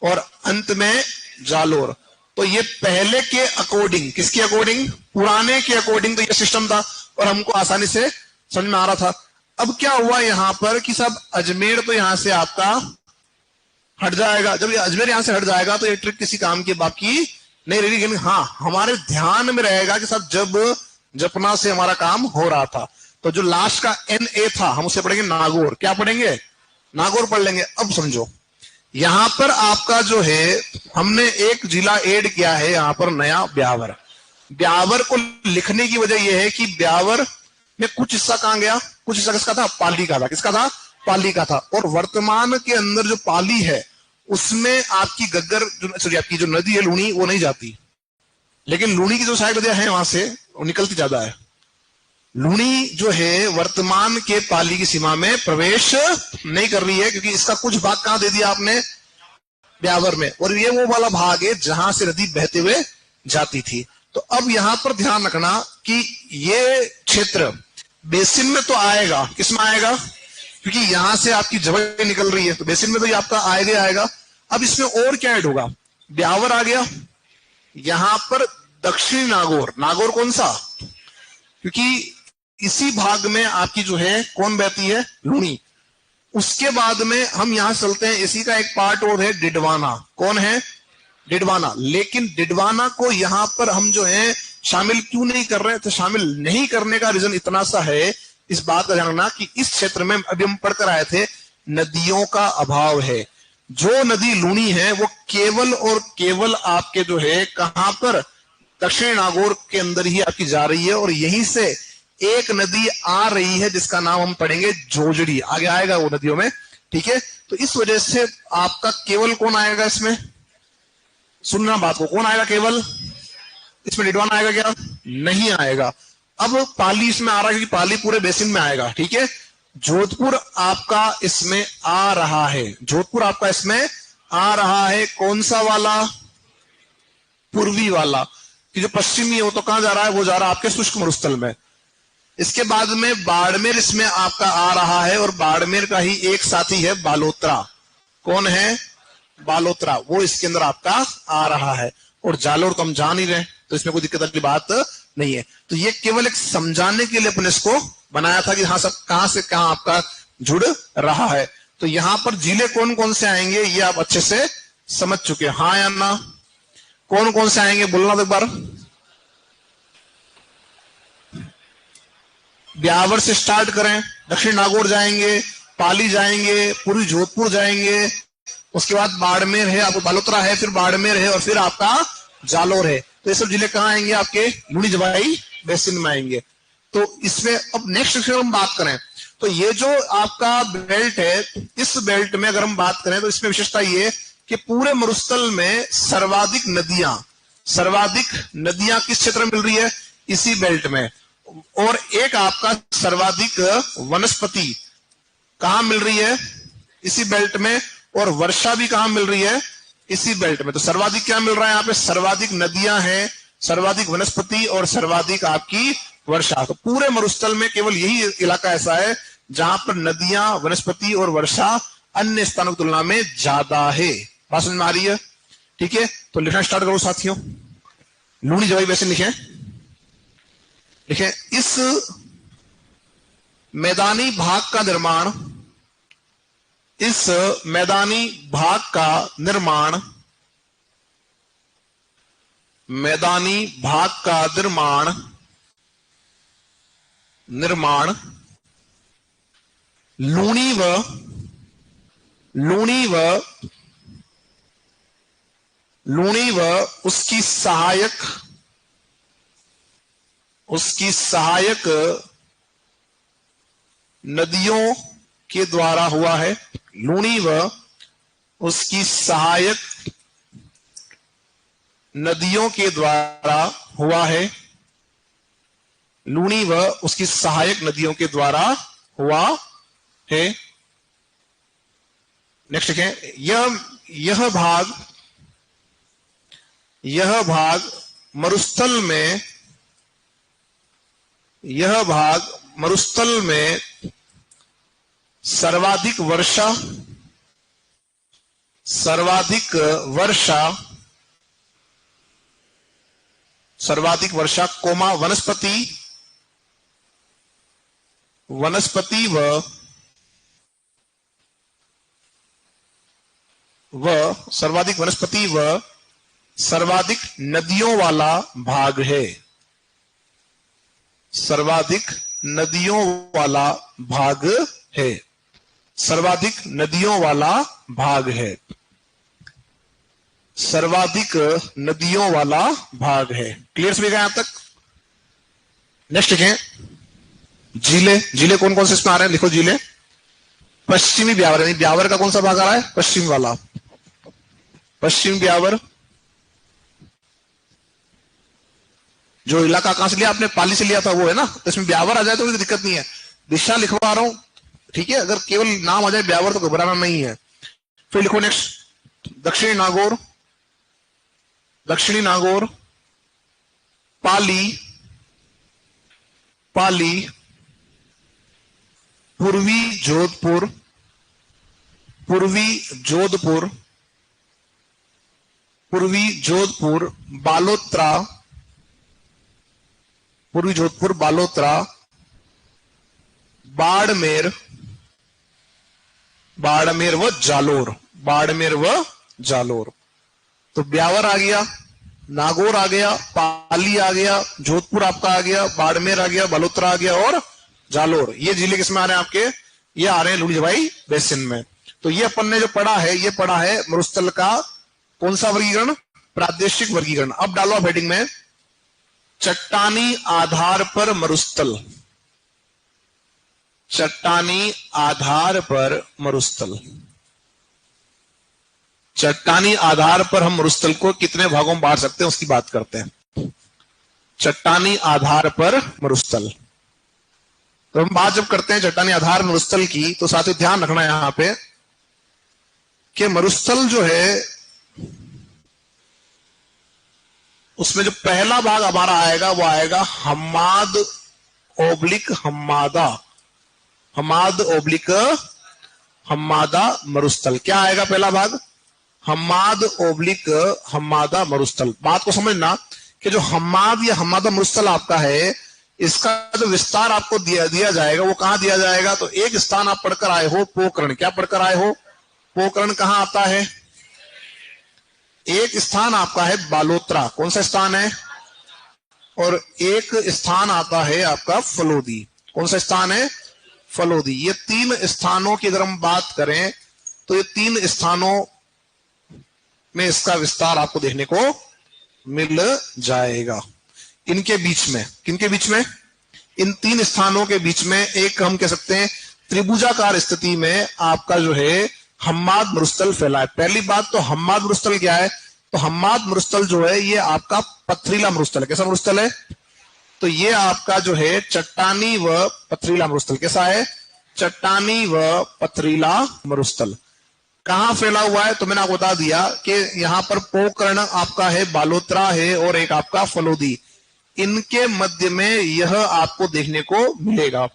और अंत में जालोर। तो ये पहले के अकॉर्डिंग, किसके अकॉर्डिंग, पुराने के अकॉर्डिंग तो ये सिस्टम था और हमको आसानी से समझ में आ रहा था। अब क्या हुआ यहां पर कि सब अजमेर तो यहां से आपका हट जाएगा। जब ये अजमेर यहां से हट जाएगा तो ये ट्रिक किसी काम की बाकी नहीं रहेगी, लेकिन हाँ हमारे ध्यान में रहेगा कि सब जब जपना से हमारा काम हो रहा था। तो जो लास्ट का एन ए था हम उसे पढ़ेंगे नागौर। क्या पढ़ेंगे, नागौर पढ़ लेंगे। अब समझो, यहां पर आपका जो है हमने एक जिला ऐड किया है यहां पर, नया ब्यावर। ब्यावर को लिखने की वजह यह है कि ब्यावर में कुछ हिस्सा कहां गया, कुछ हिस्सा किसका था, पाली का था। किसका था, पाली का था। और वर्तमान के अंदर जो पाली है उसमें आपकी गग्गर सॉरी आपकी जो नदी है लूणी वो नहीं जाती, लेकिन लूणी की जो सहायक नदियां हैं वहां से वो निकलती ज्यादा है। लूणी जो है वर्तमान के पाली की सीमा में प्रवेश नहीं कर रही है क्योंकि इसका कुछ भाग कहां दे दिया आपने, ब्यावर में, और ये वो वाला भाग है जहां से नदी बहते हुए जाती थी। तो अब यहां पर ध्यान रखना कि ये क्षेत्र बेसिन में तो आएगा, किसमें आएगा, क्योंकि यहां से आपकी जवाई निकल रही है तो बेसिन में तो ये आपका आएगा ही आएगा। अब इसमें और क्या ऐड होगा, ब्यावर आ गया, यहां पर दक्षिणी नागौर, नागौर कौन सा, क्योंकि इसी भाग में आपकी जो है कौन बहती है, लूणी। उसके बाद में हम यहां चलते हैं, इसी का एक पार्ट और है डिडवाना। कौन है, डिडवाना। लेकिन डिडवाना को यहां पर हम जो है शामिल क्यों नहीं कर रहे हैं, तो शामिल नहीं करने का रीजन इतना सा है, इस बात का ध्यान रखना कि इस क्षेत्र में अभी हम पढ़कर आए थे नदियों का अभाव है। जो नदी लूणी है वो केवल और केवल आपके जो है कहां पर, दक्षिण नागौर के अंदर ही आपकी जा रही है, और यहीं से एक नदी आ रही है जिसका नाम हम पढ़ेंगे जोजड़ी, आगे आएगा वो नदियों में, ठीक है। तो इस वजह से आपका केवल कौन आएगा इसमें, सुनना बात को, कौन आएगा केवल, इसमें डिडवाना आएगा क्या, नहीं आएगा। अब पाली इसमें आ रहा है क्योंकि पाली पूरे बेसिन में आएगा, ठीक है। जोधपुर आपका इसमें आ रहा है, जोधपुर आपका इसमें आ रहा है, कौन सा वाला, पूर्वी वाला, कि जो पश्चिमी है वो तो कहां जा रहा है, वो जा रहा है आपके शुष्क मरुस्थल में। इसके बाद में बाड़मेर इसमें आपका आ रहा है, और बाड़मेर का ही एक साथी है बालोतरा। कौन है, बालोत्रा, वो इसके अंदर आपका आ रहा है। और जालोर तो हम जान ही रहे, तो इसमें कोई दिक्कत वाली बात नहीं है। तो ये केवल एक समझाने के लिए अपने इसको बनाया था कि हाँ सब कहां से कहां आपका जुड़ रहा है। तो यहां पर जिले कौन कौन से आएंगे ये आप अच्छे से समझ चुके हैं, हाँ या ना? कौन कौन से आएंगे बोलना तो एक बार। ब्यावर से स्टार्ट करें, दक्षिण नागौर जाएंगे, पाली जाएंगे, पूर्वी जोधपुर जाएंगे, उसके बाद बाड़मेर है, आपको बालोतरा है, फिर बाड़मेर है, और फिर आपका जालोर है। तो ये सब जिले कहां आएंगे? आपके लूणी जवाई बेसिन में आएंगे। तो इसमें अब नेक्स्ट हम बात करें तो ये जो आपका बेल्ट है, इस बेल्ट में अगर हम बात करें तो इसमें विशेषता ये कि पूरे मरुस्थल में सर्वाधिक नदियां किस क्षेत्र में मिल रही है? इसी बेल्ट में। और एक आपका सर्वाधिक वनस्पति कहां मिल रही है? इसी बेल्ट में। और वर्षा भी कहां मिल रही है? इसी बेल्ट में। तो सर्वाधिक क्या मिल रहा है यहाँ पे? सर्वाधिक नदियां हैं, सर्वाधिक वनस्पति और सर्वाधिक आपकी वर्षा। तो पूरे मरुस्थल में केवल यही इलाका ऐसा है जहां पर नदियां, वनस्पति और वर्षा अन्य स्थानों की तुलना में ज्यादा है। बात समझ में आ रही है? ठीक है, तो लिखना स्टार्ट करो साथियों। लूणी जवाई बेसिन लिखें। इस मैदानी भाग का निर्माण, इस मैदानी भाग का निर्माण, मैदानी भाग का निर्माण लूणी व उसकी सहायक नदियों के द्वारा हुआ है। लूणी व उसकी सहायक नदियों के द्वारा हुआ है। लूणी व उसकी सहायक नदियों के द्वारा हुआ है। नेक्स्ट है यह भाग मरुस्थल में सर्वाधिक वर्षा कोमा वनस्पति व सर्वाधिक वनस्पति व सर्वाधिक नदियों वाला भाग है। सर्वाधिक नदियों वाला भाग है। सर्वाधिक नदियों वाला भाग है। सर्वाधिक नदियों वाला भाग है। क्लियर सभी का यहां तक? नेक्स्ट है जिले कौन कौन से इसमें आ रहे हैं? लिखो जिले। पश्चिमी ब्यावर, यानी ब्यावर का कौन सा भाग आ रहा है? पश्चिमी वाला। पश्चिमी ब्यावर जो इलाका कहां से लिया आपने? पाली से लिया था वो है ना। तो इसमें ब्यावर आ जाए तो कोई दिक्कत नहीं है, दिशा लिखवा रहा हूं, ठीक है। अगर केवल नाम आ जाए ब्यावर तो घबराना नहीं है। फिर लिखो नेक्स्ट दक्षिणी नागौर, पाली, पूर्वी जोधपुर, बालोत्रा, बाड़मेर व जालोर। तो ब्यावर आ गया, नागौर आ गया, पाली आ गया, जोधपुर आपका आ गया, बाड़मेर आ गया, बालोत्रा आ गया और जालोर। ये जिले किसमें आ रहे हैं आपके? ये आ रहे हैं लूणी जवाई बेसिन में। तो ये अपन ने जो पढ़ा है, ये पढ़ा है मरुस्थल का कौन सा वर्गीकरण? प्रादेशिक वर्गीकरण। अब डालो आप हेडिंग में चट्टानी आधार पर मरुस्थल। चट्टानी आधार पर मरुस्थल। चट्टानी आधार पर हम मरुस्थल को कितने भागों में बांट सकते हैं उसकी बात करते हैं। चट्टानी आधार पर मरुस्थल। तो हम बात जब करते हैं चट्टानी आधार मरुस्थल की, तो साथ ही ध्यान रखना यहां पे कि मरुस्थल जो है उसमें जो पहला भाग हमारा आएगा वो आएगा हम्माद ओब्लिक हम्मादा मरुस्थल। क्या आएगा पहला भाग? हम्माद ओब्लिक हम्मादा मरुस्थल। बात को समझना कि जो हम्माद या हम्मादा मरुस्थल आपका है, इसका जो विस्तार आपको दिया जाएगा वो कहां दिया जाएगा? तो एक स्थान आप पढ़कर आए हो पोकरण। क्या पढ़कर आए हो? पोकरण कहां आता है? एक स्थान आपका है बालोत्रा। कौन सा स्थान है? और एक स्थान आता है आपका फलोदी। कौन सा स्थान है? फलोदी। ये तीन स्थानों की अगर हम बात करें तो ये तीन स्थानों में इसका विस्तार आपको देखने को मिल जाएगा। इनके बीच में, किनके बीच में? इन तीन स्थानों के बीच में एक हम कह सकते हैं त्रिभुजाकार स्थिति में आपका जो है हम्माद मरुस्थल फैला है। पहली बात तो हम्माद मरुस्थल क्या है? तो हम्माद मरुस्थल जो है ये आपका पथरीला मरुस्थल है। कैसा मरुस्थल है? तो ये आपका जो है चट्टानी व पथरीला मरुस्थल। कैसा है? चट्टानी व पथरीला मरुस्थल। कहां फैला हुआ है? तो मैंने आपको बता दिया कि यहां पर पोकर्ण आपका है, बालोत्रा है और एक आपका फलोदी। इनके मध्य में यह आपको देखने को मिलेगा।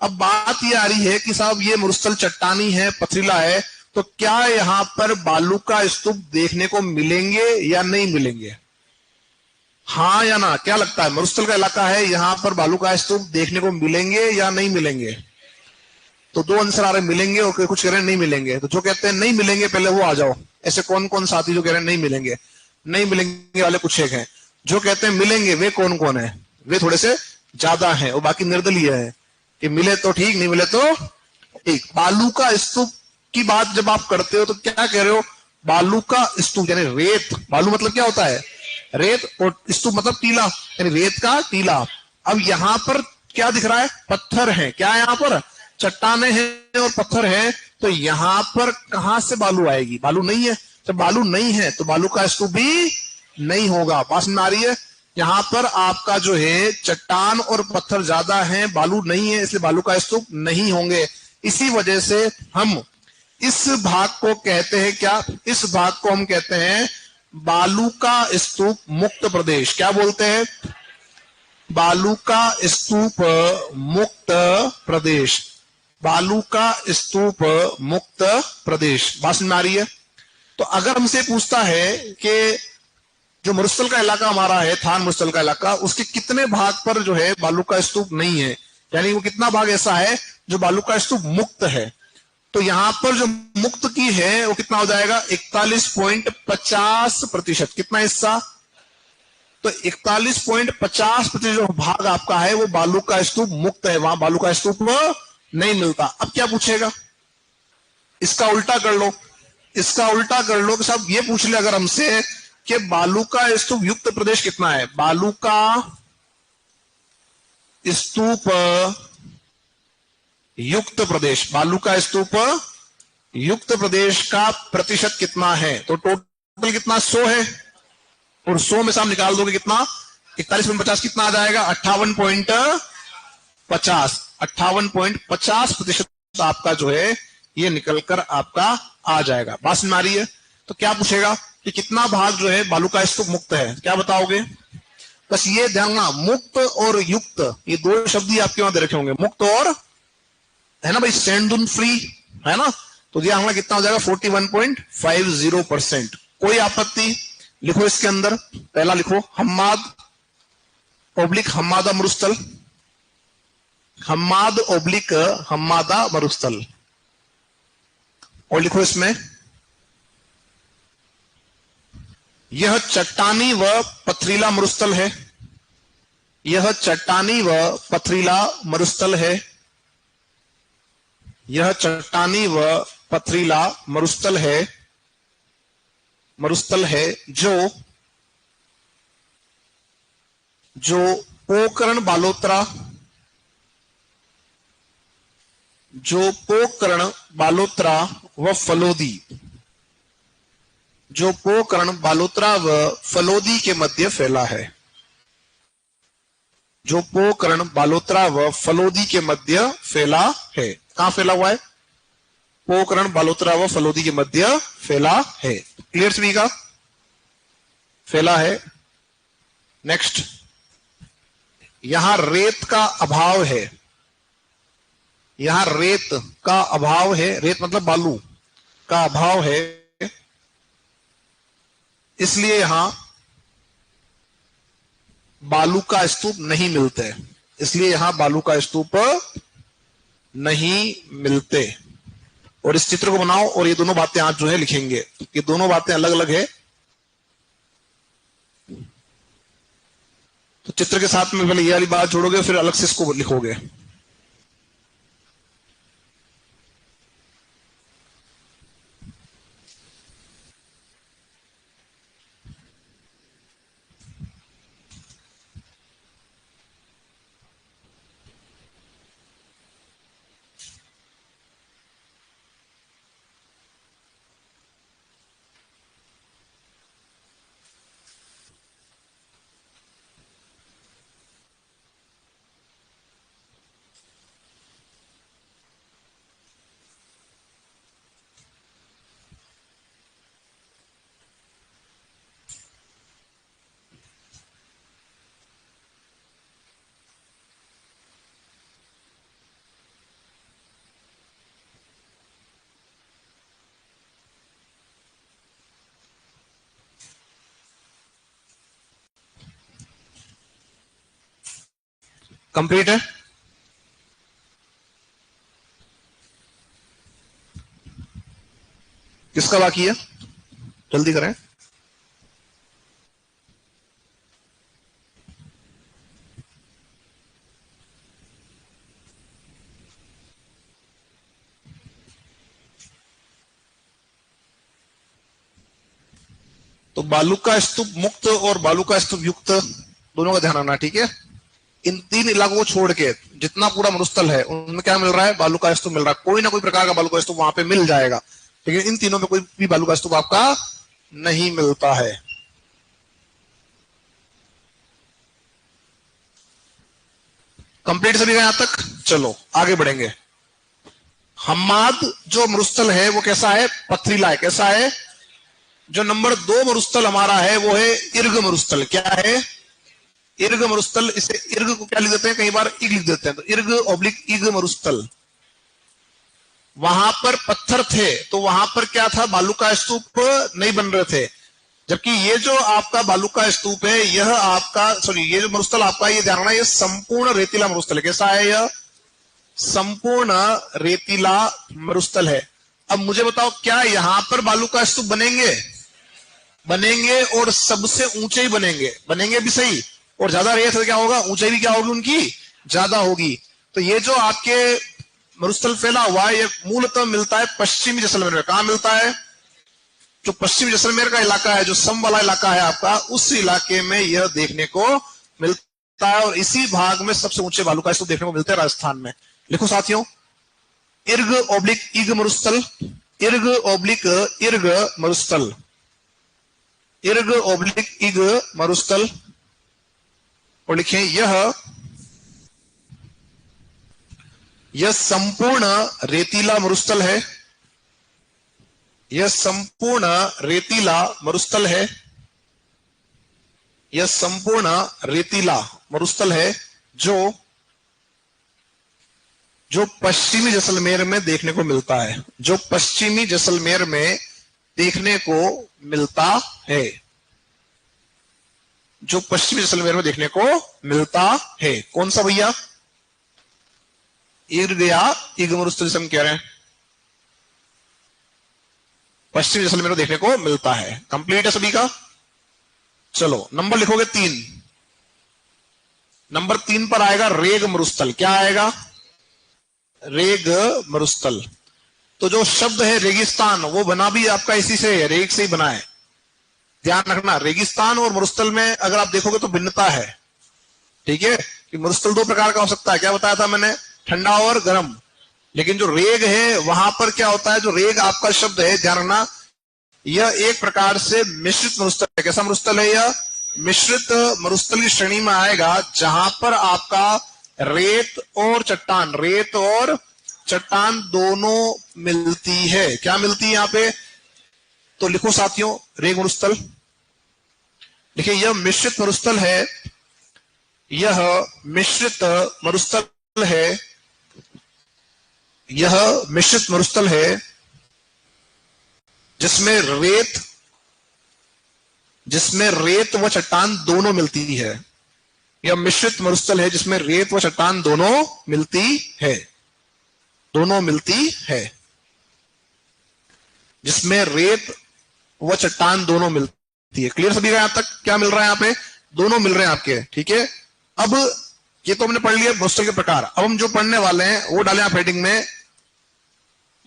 अब बात यह आ रही है कि साहब ये मरुस्थल चट्टानी है, पथरीला है, तो क्या यहां पर बालू का स्तूप देखने को मिलेंगे या नहीं मिलेंगे? हाँ या ना? क्या लगता है? मरुस्थल का इलाका है, यहां पर बालू का स्तूप देखने को मिलेंगे या नहीं मिलेंगे? तो दो आंसर आ रहे, मिलेंगे और कुछ कह रहे हैं नहीं मिलेंगे। तो जो कहते हैं नहीं मिलेंगे पहले वो आ जाओ। ऐसे कौन कौन साथी जो कह रहे हैं नहीं मिलेंगे? नहीं मिलेंगे वाले कुछ एक हैं। जो कहते हैं मिलेंगे वे कौन कौन है? वे थोड़े से ज्यादा हैं और बाकी निर्दलीय है कि मिले तो ठीक, नहीं मिले तो ठीक। बालू का स्तूप की बात जब आप करते हो तो क्या कह रहे हो? बालू का स्तूप यानी रेत। बालू मतलब क्या होता है? रेत, और स्तूप मतलब टीला, यानी रेत का टीला। अब यहां पर क्या दिख रहा है? पत्थर है। क्या है? यहां पर चट्टाने हैं और पत्थर है। तो यहां पर कहां से बालू आएगी? बालू नहीं है। जब बालू नहीं है तो बालू का स्तूप भी नहीं होगा। बात में आ रही है? यहां पर आपका जो है चट्टान और पत्थर ज्यादा है, बालू नहीं है, इसलिए बालू का स्तूप नहीं होंगे। इसी वजह से हम इस भाग को कहते हैं क्या? इस भाग को हम कहते हैं बालू का स्तूप मुक्त प्रदेश। क्या बोलते हैं? बालू का स्तूप मुक्त प्रदेश। बालू का स्तूप मुक्त प्रदेश। बात समझ में आ रही है? तो अगर हमसे पूछता है कि जो मरुस्थल का इलाका हमारा है, थान मरुस्थल का इलाका, उसके कितने भाग पर जो है बालू का स्तूप नहीं है, यानी वो कितना भाग ऐसा है जो बालू का स्तूप मुक्त है, तो यहां पर जो मुक्त की है वो कितना हो जाएगा? 41.50%। कितना हिस्सा? तो 41.50% जो भाग आपका है वो बालू का स्तूप मुक्त है, वहां बालू का स्तूप नहीं मिलता। अब क्या पूछेगा? इसका उल्टा कर लो। इसका उल्टा कर लो कि साहब ये पूछ ले अगर हमसे कि बालू का स्तूप युक्त प्रदेश कितना है? बालू का स्तूप युक्त प्रदेश, बालू का स्तूप युक्त प्रदेश का प्रतिशत कितना है? तो टोटल कितना? 100 है, और 100 में से आप निकाल दोगे कितना? 41.50 कितना आ जाएगा? 58.50। 58.50% आपका जो है ये निकलकर आपका आ जाएगा। बात समझ में आ रही है? तो क्या पूछेगा कि कितना भाग जो है बालू का स्तूप मुक्त है? क्या बताओगे? बस ये ध्यान रखना, मुक्त और युक्त ये दो शब्द ही आपके वहां दे रखे होंगे। मुक्त और, है ना भाई, सैंडून फ्री, है ना? तो ये हमारा कितना हो जाएगा? 41.50%। कोई आपत्ति? लिखो इसके अंदर, पहला लिखो हम्माद ओब्लिक हम्मादा मरुस्थल। हम्माद ओब्लिक हम्मादा मरुस्थल। और लिखो इसमें यह चट्टानी व पथरीला मरुस्थल है। यह चट्टानी व पथरीला मरुस्थल है। यह चट्टानी व पथरीला मरुस्थल है, मरुस्थल है जो पोकरण बालोत्रा, जो पोकरण बालोत्रा व फलोदी, जो पोकरण बालोत्रा व फलोदी के मध्य फैला है। जो पोकरण बालोत्रा व फलोदी के मध्य फैला है। कहां फैला हुआ है? पोकरण बालोत्रा व फलोदी के मध्य फैला है। क्लियर सभी का? फैला है। नेक्स्ट, यहां रेत का अभाव है। यहां रेत का अभाव है। रेत मतलब बालू का अभाव है। इसलिए यहां बालू का स्तूप नहीं मिलते, इसलिए यहां बालू का स्तूप नहीं मिलते। और इस चित्र को बनाओ और ये दोनों बातें आप जो है लिखेंगे, ये दोनों बातें अलग अलग है। तो चित्र के साथ में पहले ये वाली बात जोड़ोगे, फिर अलग से इसको लिखोगे। कंप्लीट है? किसका बाकी है? जल्दी करें। तो बालू का स्तूप मुक्त और बालू का स्तूप युक्त दोनों का ध्यान रखना, ठीक है। इन तीन इलाकों को छोड़ के जितना पूरा मरुस्थल है उनमें क्या मिल रहा है? बालू का स्तूप मिल रहा है। कोई ना कोई प्रकार का बालू का स्तूप वहां पे मिल जाएगा, लेकिन इन तीनों में कोई भी बालू का स्तूप आपका नहीं मिलता है। कंप्लीट सभी का यहां तक? चलो आगे बढ़ेंगे। हम्माद जो मरुस्थल है वो कैसा है? पथरीला है। कैसा है? जो नंबर 2 मरुस्थल हमारा है वो है इर्ग मरुस्थल। क्या है? इर्ग मरुस्थल। इसे इर्ग को क्या लिख देते हैं? कई बार इग लिख देते हैं, तो इर्ग ऑब्लिक इग मरुस्थल। वहां पर पत्थर थे तो वहां पर क्या था? बालू का स्तूप नहीं बन रहे थे। जबकि ये जो आपका बालू का स्तूप है, यह आपका ये जो मरुस्थल आपका, ये ध्यान रखना, ये संपूर्ण रेतीला मरुस्थल है। कैसा है? यह संपूर्ण रेतीला मरुस्थल है। अब मुझे बताओ, क्या यहां पर बालू का स्तूप बनेंगे? बनेंगे, और सबसे ऊंचे ही बनेंगे। बनेंगे भी सही, और ज्यादा रेत क्या होगा? ऊंचाई भी क्या होगी उनकी? ज्यादा होगी। तो ये जो आपके मरुस्थल फैला हुआ है, ये मूलतः मिलता है पश्चिमी जैसलमेर में। कहां मिलता है? जो पश्चिमी जैसलमेर का इलाका है, जो सम वाला इलाका है आपका, उस इलाके में यह देखने को मिलता है। और इसी भाग में सबसे ऊंचे बालू का स्तूप देखने को मिलते हैं राजस्थान में। लिखो साथियों, इर्ग ऑब्लिक इग मरुस्थल, इर्ग ऑब्लिक इर्ग मरुस्थल, इर्ग ऑब्लिक इग मरुस्थल। और लिखें, यह संपूर्ण रेतीला मरुस्थल है। यह संपूर्ण रेतीला मरुस्थल है। यह संपूर्ण रेतीला मरुस्थल है जो पश्चिमी जैसलमेर में देखने को मिलता है। जो पश्चिमी जैसलमेर में देखने को मिलता है। जो पश्चिमी जैसलमेर में देखने को मिलता है। कौन सा भैया? इर्ग या इग मरुस्थल से हम कह रहे हैं, पश्चिमी जैसलमेर में देखने को मिलता है। कंप्लीट है सभी का? चलो नंबर लिखोगे 3। नंबर 3 पर आएगा रेग मरुस्थल। क्या आएगा? रेग मरुस्थल। तो जो शब्द है रेगिस्तान, वो बना भी आपका इसी से है, रेग से ही बना है। ध्यान रखना, रेगिस्तान और मरुस्थल में अगर आप देखोगे तो भिन्नता है, ठीक है। कि मरुस्थल 2 प्रकार का हो सकता है। क्या बताया था मैंने? ठंडा और गर्म। लेकिन जो रेग है वहां पर क्या होता है? जो रेग आपका शब्द है, ध्यान रखना, यह एक प्रकार से मिश्रित मरुस्थल है। कैसा मरुस्थल है? यह मिश्रित मरुस्थल की श्रेणी में आएगा, जहां पर आपका रेत और चट्टान दोनों मिलती है। क्या मिलती है यहां पे? तो लिखो साथियों, रेग मरुस्थल। देखिए, यह मिश्रित मरुस्थल है। यह मिश्रित मरुस्थल है। यह मिश्रित मरुस्थल है जिसमें रेत जिसमें रेत व चट्टान दोनों मिलती है, या मिश्रित मरुस्थल है जिसमें रेत व चट्टान दोनों मिलती है, दोनों मिलती है, जिसमें रेत व चट्टान दोनों मिलती है। क्लियर सभी का? यहां तक क्या मिल रहा है? यहां पे दोनों मिल रहे हैं आपके, ठीक है। अब ये तो हमने पढ़ लिया मरुस्थल के प्रकार। अब हम जो पढ़ने वाले हैं वो डालें आप हेडिंग में,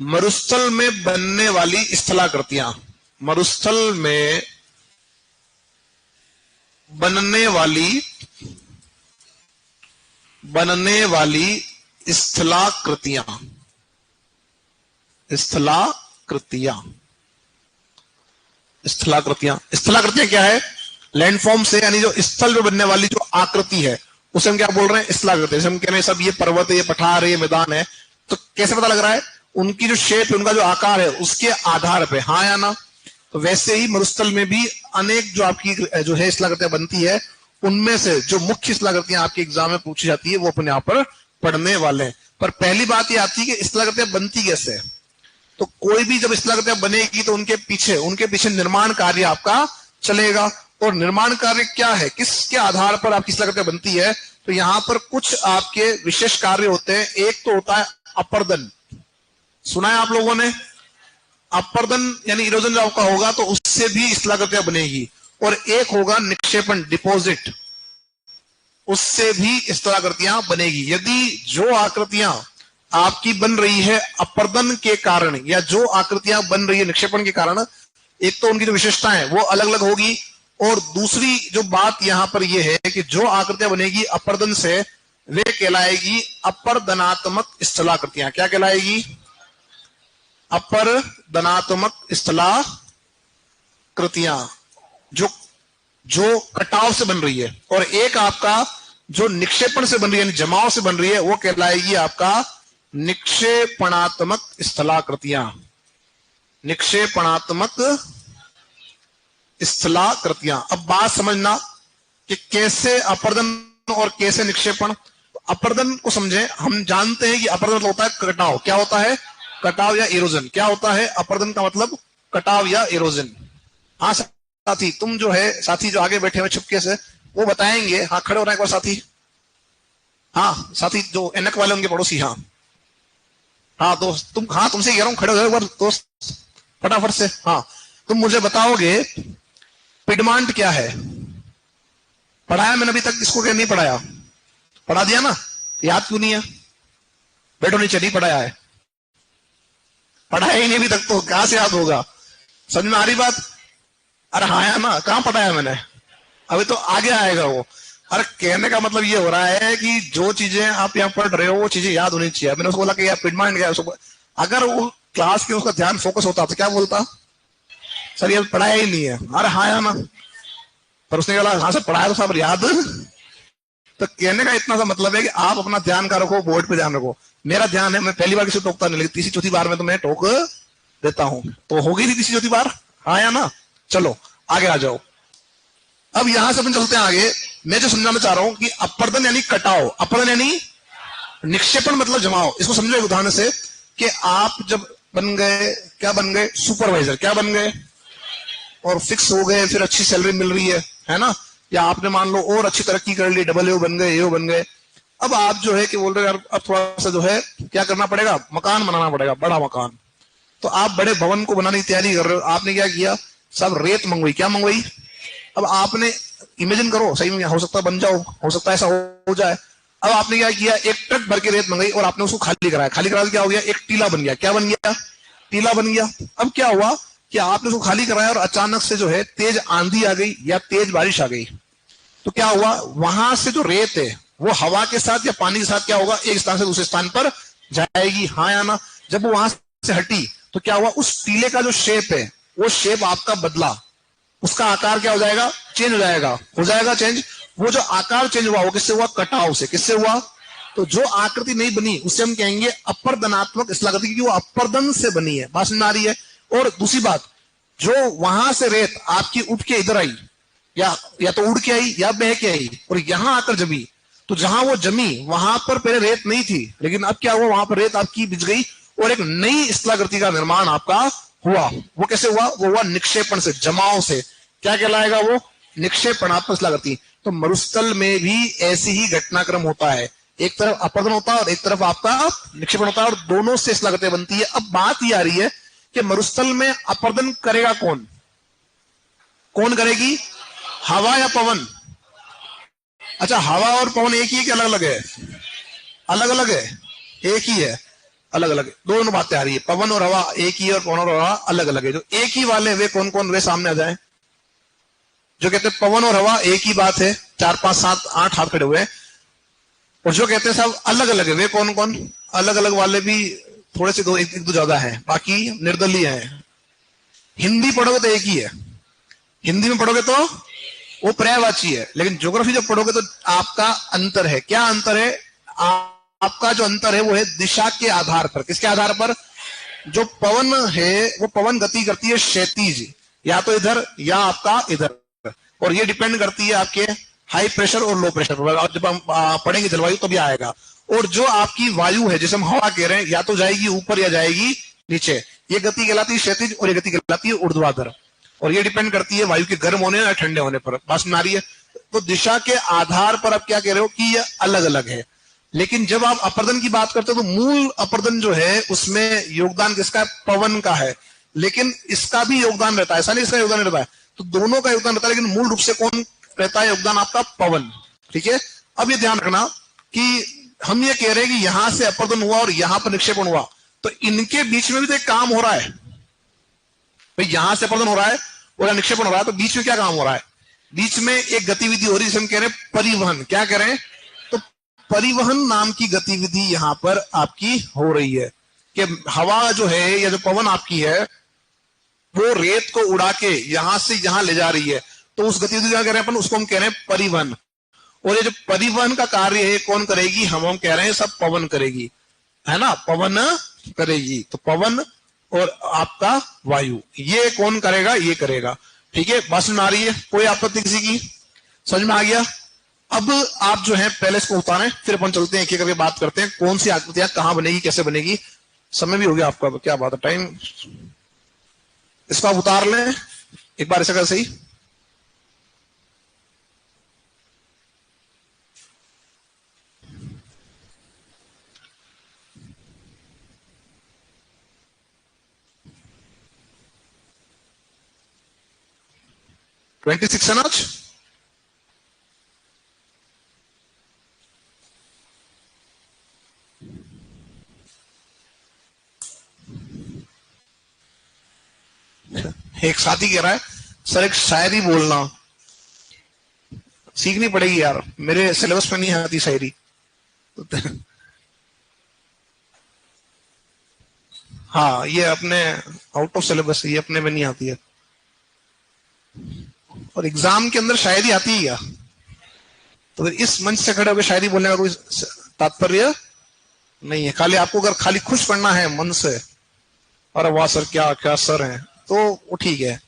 मरुस्थल में बनने वाली स्थलाकृतियां। मरुस्थल में बनने वाली स्थलाकृतियां। स्थलाकृतियां क्या है? लैंडफॉर्म से, यानी जो स्थल में बनने वाली जो आकृति है उसे हम क्या बोल रहे हैं? स्थलाकृति। जैसे हम कह रहे हैं सब ये पर्वत है, ये पठार है, ये मैदान है, तो कैसे पता लग रहा है? उनकी जो शेप है, उनका जो आकार है, उसके आधार पे, हाँ या ना। तो वैसे ही मरुस्थल में भी अनेक जो आपकी जो है स्थलाकृतियां बनती है, उनमें से जो मुख्य स्थलाकृतियां आपके एग्जाम में पूछी जाती है वो अपन यहाँ पर पढ़ने वाले हैं। पर पहली बात ये आती है कि स्थलाकृतियां बनती कैसे है। तो कोई भी जब स्थलाकृतियां बनेगी तो उनके पीछे निर्माण कार्य आपका चलेगा। और निर्माण कार्य क्या है, किसके आधार पर आपकी स्थलाकृतियां बनती है? तो यहां पर कुछ आपके विशेष कार्य होते हैं। एक तो होता है अपर्दन, सुना है आप लोगों ने? अपर्दन यानी इरोजन जो आपका होगा तो उससे भी स्थलाकृतियां बनेगी। और एक होगा निक्षेपण, डिपॉजिट, उससे भी स्थलाकृतियां बनेगी। यदि जो आकृतियां आपकी बन रही है अपर्दन के कारण, या जो आकृतियां बन रही है निक्षेपण के कारण, एक तो उनकी जो विशेषताएं है वो अलग अलग होगी, और दूसरी जो बात यहां पर यह है कि जो आकृतियां बनेगी अपर्दन से, वे कहलाएगी अपर्दनात्मक स्थलाकृतियां। क्या कहलाएगी? अपर्दनात्मक स्थलाकृतियां, जो कटाव से बन रही है। और एक आपका जो निक्षेपण से बन रही है, यानी जमाव से बन रही है, वो कहलाएगी आपका निक्षेपणात्मक स्थलाकृतियां। निक्षेपणात्मक स्थलाकृतियां। अब बात समझना कि कैसे अपर्दन और कैसे निक्षेपण। अपर्दन को समझें। हम जानते हैं कि अपर्दन होता है कटाव। क्या होता है? कटाव या इरोजन। क्या होता है अपर्दन का मतलब? कटाव या इरोजन। हाँ साथी, तुम जो है साथी जो आगे बैठे हुए चुपके से, वो बताएंगे। हाँ खड़े हो रहे हैं एक बार साथी। हाँ साथी जो एनक वाले उनके पड़ोसी। हाँ हाँ दोस्त तुम, हाँ तुमसे कह रहा हूं, खड़े हो जाओ एक बार दोस्त फटाफट से। हाँ तुम मुझे बताओगे पिडमांट क्या है? पढ़ाया मैंने अभी तक इसको? क्या नहीं पढ़ाया? पढ़ा दिया ना? याद क्यों नहीं है? बैठो नीचे, नहीं पढ़ाया है? पढ़ाया ही नहीं अभी तक तो कहां से याद होगा? समझ में आ रही बात? अरे हाँ या ना? कहां पढ़ाया मैंने? अभी तो आगे आएगा वो। अरे कहने का मतलब ये हो रहा है कि जो चीजें आप यहाँ पढ़ रहे हो वो चीजें याद होनी चाहिए। मैंने उसको बोला कि यार पिडमांट क्या है, अगर वो क्लास के उसका ध्यान फोकस होता तो क्या बोलता? सर ये पढ़ाया ही नहीं है। अरे हाँ या ना? पर उसने कहा हाँ सर पढ़ाया तो सब याद। तो कहने का इतना सा मतलब है कि आप अपना ध्यान का रखो, बोर्ड पे ध्यान रखो। मेरा ध्यान है, मैं पहली बार किसी टोकता नहीं, लेकिन तीसरी चौथी बार में तो मैं टोक देता हूं। तो हो गई थी तीसरी चौथी बार? हाँ या ना? चलो आगे आ जाओ। अब यहां से अपन चलते हैं आगे। मैं जो समझाना चाह रहा हूं कि अपर्दन यानी कटाव, अपर्दन यानी निक्षेपण मतलब जमाव। इसको समझो एक उदाहरण से कि आप जब बन गए, क्या बन गए? सुपरवाइजर। क्या बन गए? और फिक्स हो गए, फिर अच्छी सैलरी मिल रही है ना? या आपने मान लो और अच्छी तरक्की कर ली, डबल ए बन गए, ए बन गए। अब आप जो है कि बोल रहे यार अब थोड़ा सा जो है क्या करना पड़ेगा? मकान बनाना पड़ेगा, बड़ा मकान। तो आप बड़े भवन को बनाने की तैयारी कर रहे हो। आपने क्या किया? सब रेत मंगवाई। क्या मंगवाई? अब आपने इमेजिन करो, सही में हो सकता है बन जाओ, हो सकता है ऐसा हो जाए। अब आपने क्या किया? एक ट्रक भर के रेत मंगाई और आपने उसको खाली कराया। खाली करा क्या हो गया? एक टीला बन गया। क्या बन गया? टीला बन गया। अब क्या हुआ कि आपने उसको खाली कराया और अचानक से जो है तेज आंधी आ गई या तेज बारिश आ गई। तो क्या हुआ? वहां से जो रेत है वो हवा के साथ या पानी के साथ क्या होगा? एक स्थान से दूसरे स्थान पर जाएगी। हाँ या ना? जब वो वहां से हटी तो क्या हुआ? उस टीले का जो शेप है वो शेप आपका बदला। उसका आकार क्या हो जाएगा? चेंज हो जाएगा। हो जाएगा चेंज। वो जो आकार चेंज हुआ वो किससे हुआ? कटाव से। किससे हुआ? तो जो आकृति नहीं बनी उससे हम कहेंगे अपर्दनात्मक स्थलाकृति, क्योंकि वो अपर्दन से बनी है। बात समझ आ रही है? और दूसरी बात, जो वहां से रेत आपकी उठ के इधर आई, या तो उड़ के आई या बह के आई और यहां आकर जमी, तो जहां वो जमी वहां पर पहले रेत नहीं थी, लेकिन अब क्या हुआ? वहां पर रेत आपकी बिछ गई और एक नई स्थलाकृति का निर्माण आपका हुआ। वो कैसे हुआ? वो हुआ निक्षेपण से, जमाव से। क्या कहलाएगा वो? निक्षेपणात्मक शिलागति। तो मरुस्थल में भी ऐसी ही घटनाक्रम होता है, एक तरफ अपर्दन होता है और एक तरफ आपका निक्षेपण होता है, और दोनों से शिलागतें बनती है। अब बात यह आ रही है कि मरुस्थल में अपर्दन करेगा कौन? कौन करेगी? हवा या पवन? अच्छा, हवा और पवन एक ही है कि अलग अलग है? अलग अलग है, एक ही है, अलग अलग है। दोनों बातें आ रही है, पवन और हवा एक ही है और पवन और हवा अलग अलग है। जो एक ही वाले वे कौन कौन? वे सामने आ जाए। जो कहते हैं पवन और हवा एक ही बात है, 4 5 7 8 हाथ खड़े हुए हैं। और जो कहते हैं सब अलग अलग है, वे कौन कौन? अलग अलग वाले भी थोड़े से दो, एक दो ज्यादा है, बाकी निर्दलीय है। हिंदी पढ़ोगे तो एक ही है, हिंदी में पढ़ोगे तो वो पर्यायवाची है, लेकिन ज्योग्राफी जब पढ़ोगे तो आपका अंतर है। क्या अंतर है? आपका जो अंतर है वो है दिशा के आधार पर। किसके आधार पर? जो पवन है वो पवन गति करती है क्षैतिज, या तो इधर या आपका इधर, और ये डिपेंड करती है आपके हाई प्रेशर और लो प्रेशर पर। और जब हम पढ़ेंगे जलवायु तो भी आएगा। और जो आपकी वायु है, जैसे हम हवा कह रहे हैं, या तो जाएगी ऊपर या जाएगी नीचे, ये गति कहलाती है क्षैतिज और ये गति कहलाती है ऊर्ध्वाधर। और ये डिपेंड करती है वायु के गर्म होने या ठंडे होने पर। बात सुना रही है? तो दिशा के आधार पर आप क्या कह रहे हो कि ये अलग अलग है। लेकिन जब आप अपर्दन की बात करते हो तो मूल अपर्दन जो है उसमें योगदान किसका है? पवन का है। लेकिन इसका भी योगदान रहता है, ऐसा नहीं इसका योगदान रहता है, तो दोनों का योगदान रहता है, लेकिन मूल रूप से कौन रहता है योगदान? आपका पवन। ठीक है, अब ये ध्यान रखना कि हम ये कह रहे हैं कि यहां से अपर्दन हुआ और यहां पर निक्षेपण हुआ, तो इनके बीच में भी तो एक काम हो रहा है भाई। यहां से अपर्दन हो रहा है और निक्षेपण हो रहा है, तो बीच में क्या काम हो रहा है? बीच में एक गतिविधि हो रही है जिसे हम कह रहे हैं परिवहन। क्या कह रहे हैं? तो परिवहन नाम की गतिविधि यहां पर आपकी हो रही है कि हवा जो है या जो पवन आपकी है वो रेत को उड़ा के यहां से यहां ले जा रही है, तो उस गतिविधि क्या कह रहे हैं अपन? उसको हम कह रहे हैं परिवहन। और ये जो परिवहन का कार्य है कौन करेगी? हम कह रहे हैं सब पवन करेगी, है ना? पवन करेगी। तो पवन और आपका वायु, ये कौन करेगा? ये करेगा। ठीक है, बात समझ में आ रही है? कोई आपत्ति किसी की? समझ में आ गया? अब आप जो है पहले इसको उतारें, फिर अपन चलते हैं एक एक करके बात करते हैं कौन सी आकृतियां कहां बनेगी, कैसे बनेगी। समय भी हो गया आपका, क्या बात है, टाइम। इसको आप उतार लें एक बार, ऐसा कर सही। ट्वेंटी 26 है ना आज? एक साथी कह रहा है सर एक शायरी बोलना, सीखनी पड़ेगी यार, मेरे सिलेबस में नहीं आती शायरी। हाँ, ये अपने आउट ऑफ सिलेबस, ये अपने में नहीं आती है। और एग्जाम के अंदर शायरी आती है क्या? तो फिर इस मंच से खड़े होकर शायरी बोलने का कोई तात्पर्य नहीं है। खाली आपको अगर खाली खुश करना है मन से, अरे वाह सर क्या क्या सर हैं, तो वो ठीक है।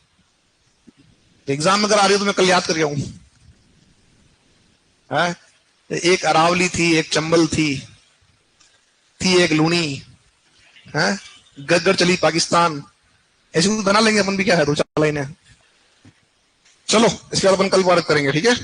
एग्जाम में अगर आ रही हो तो मैं कल याद करके आऊं। एक अरावली थी, एक चंबल थी एक लूनी, है गदगड़ चली पाकिस्तान, ऐसे कुछ बना लेंगे अपन भी। क्या है, दो चार लाइनें। चलो इसके बाद अपन कल बात करेंगे, ठीक है।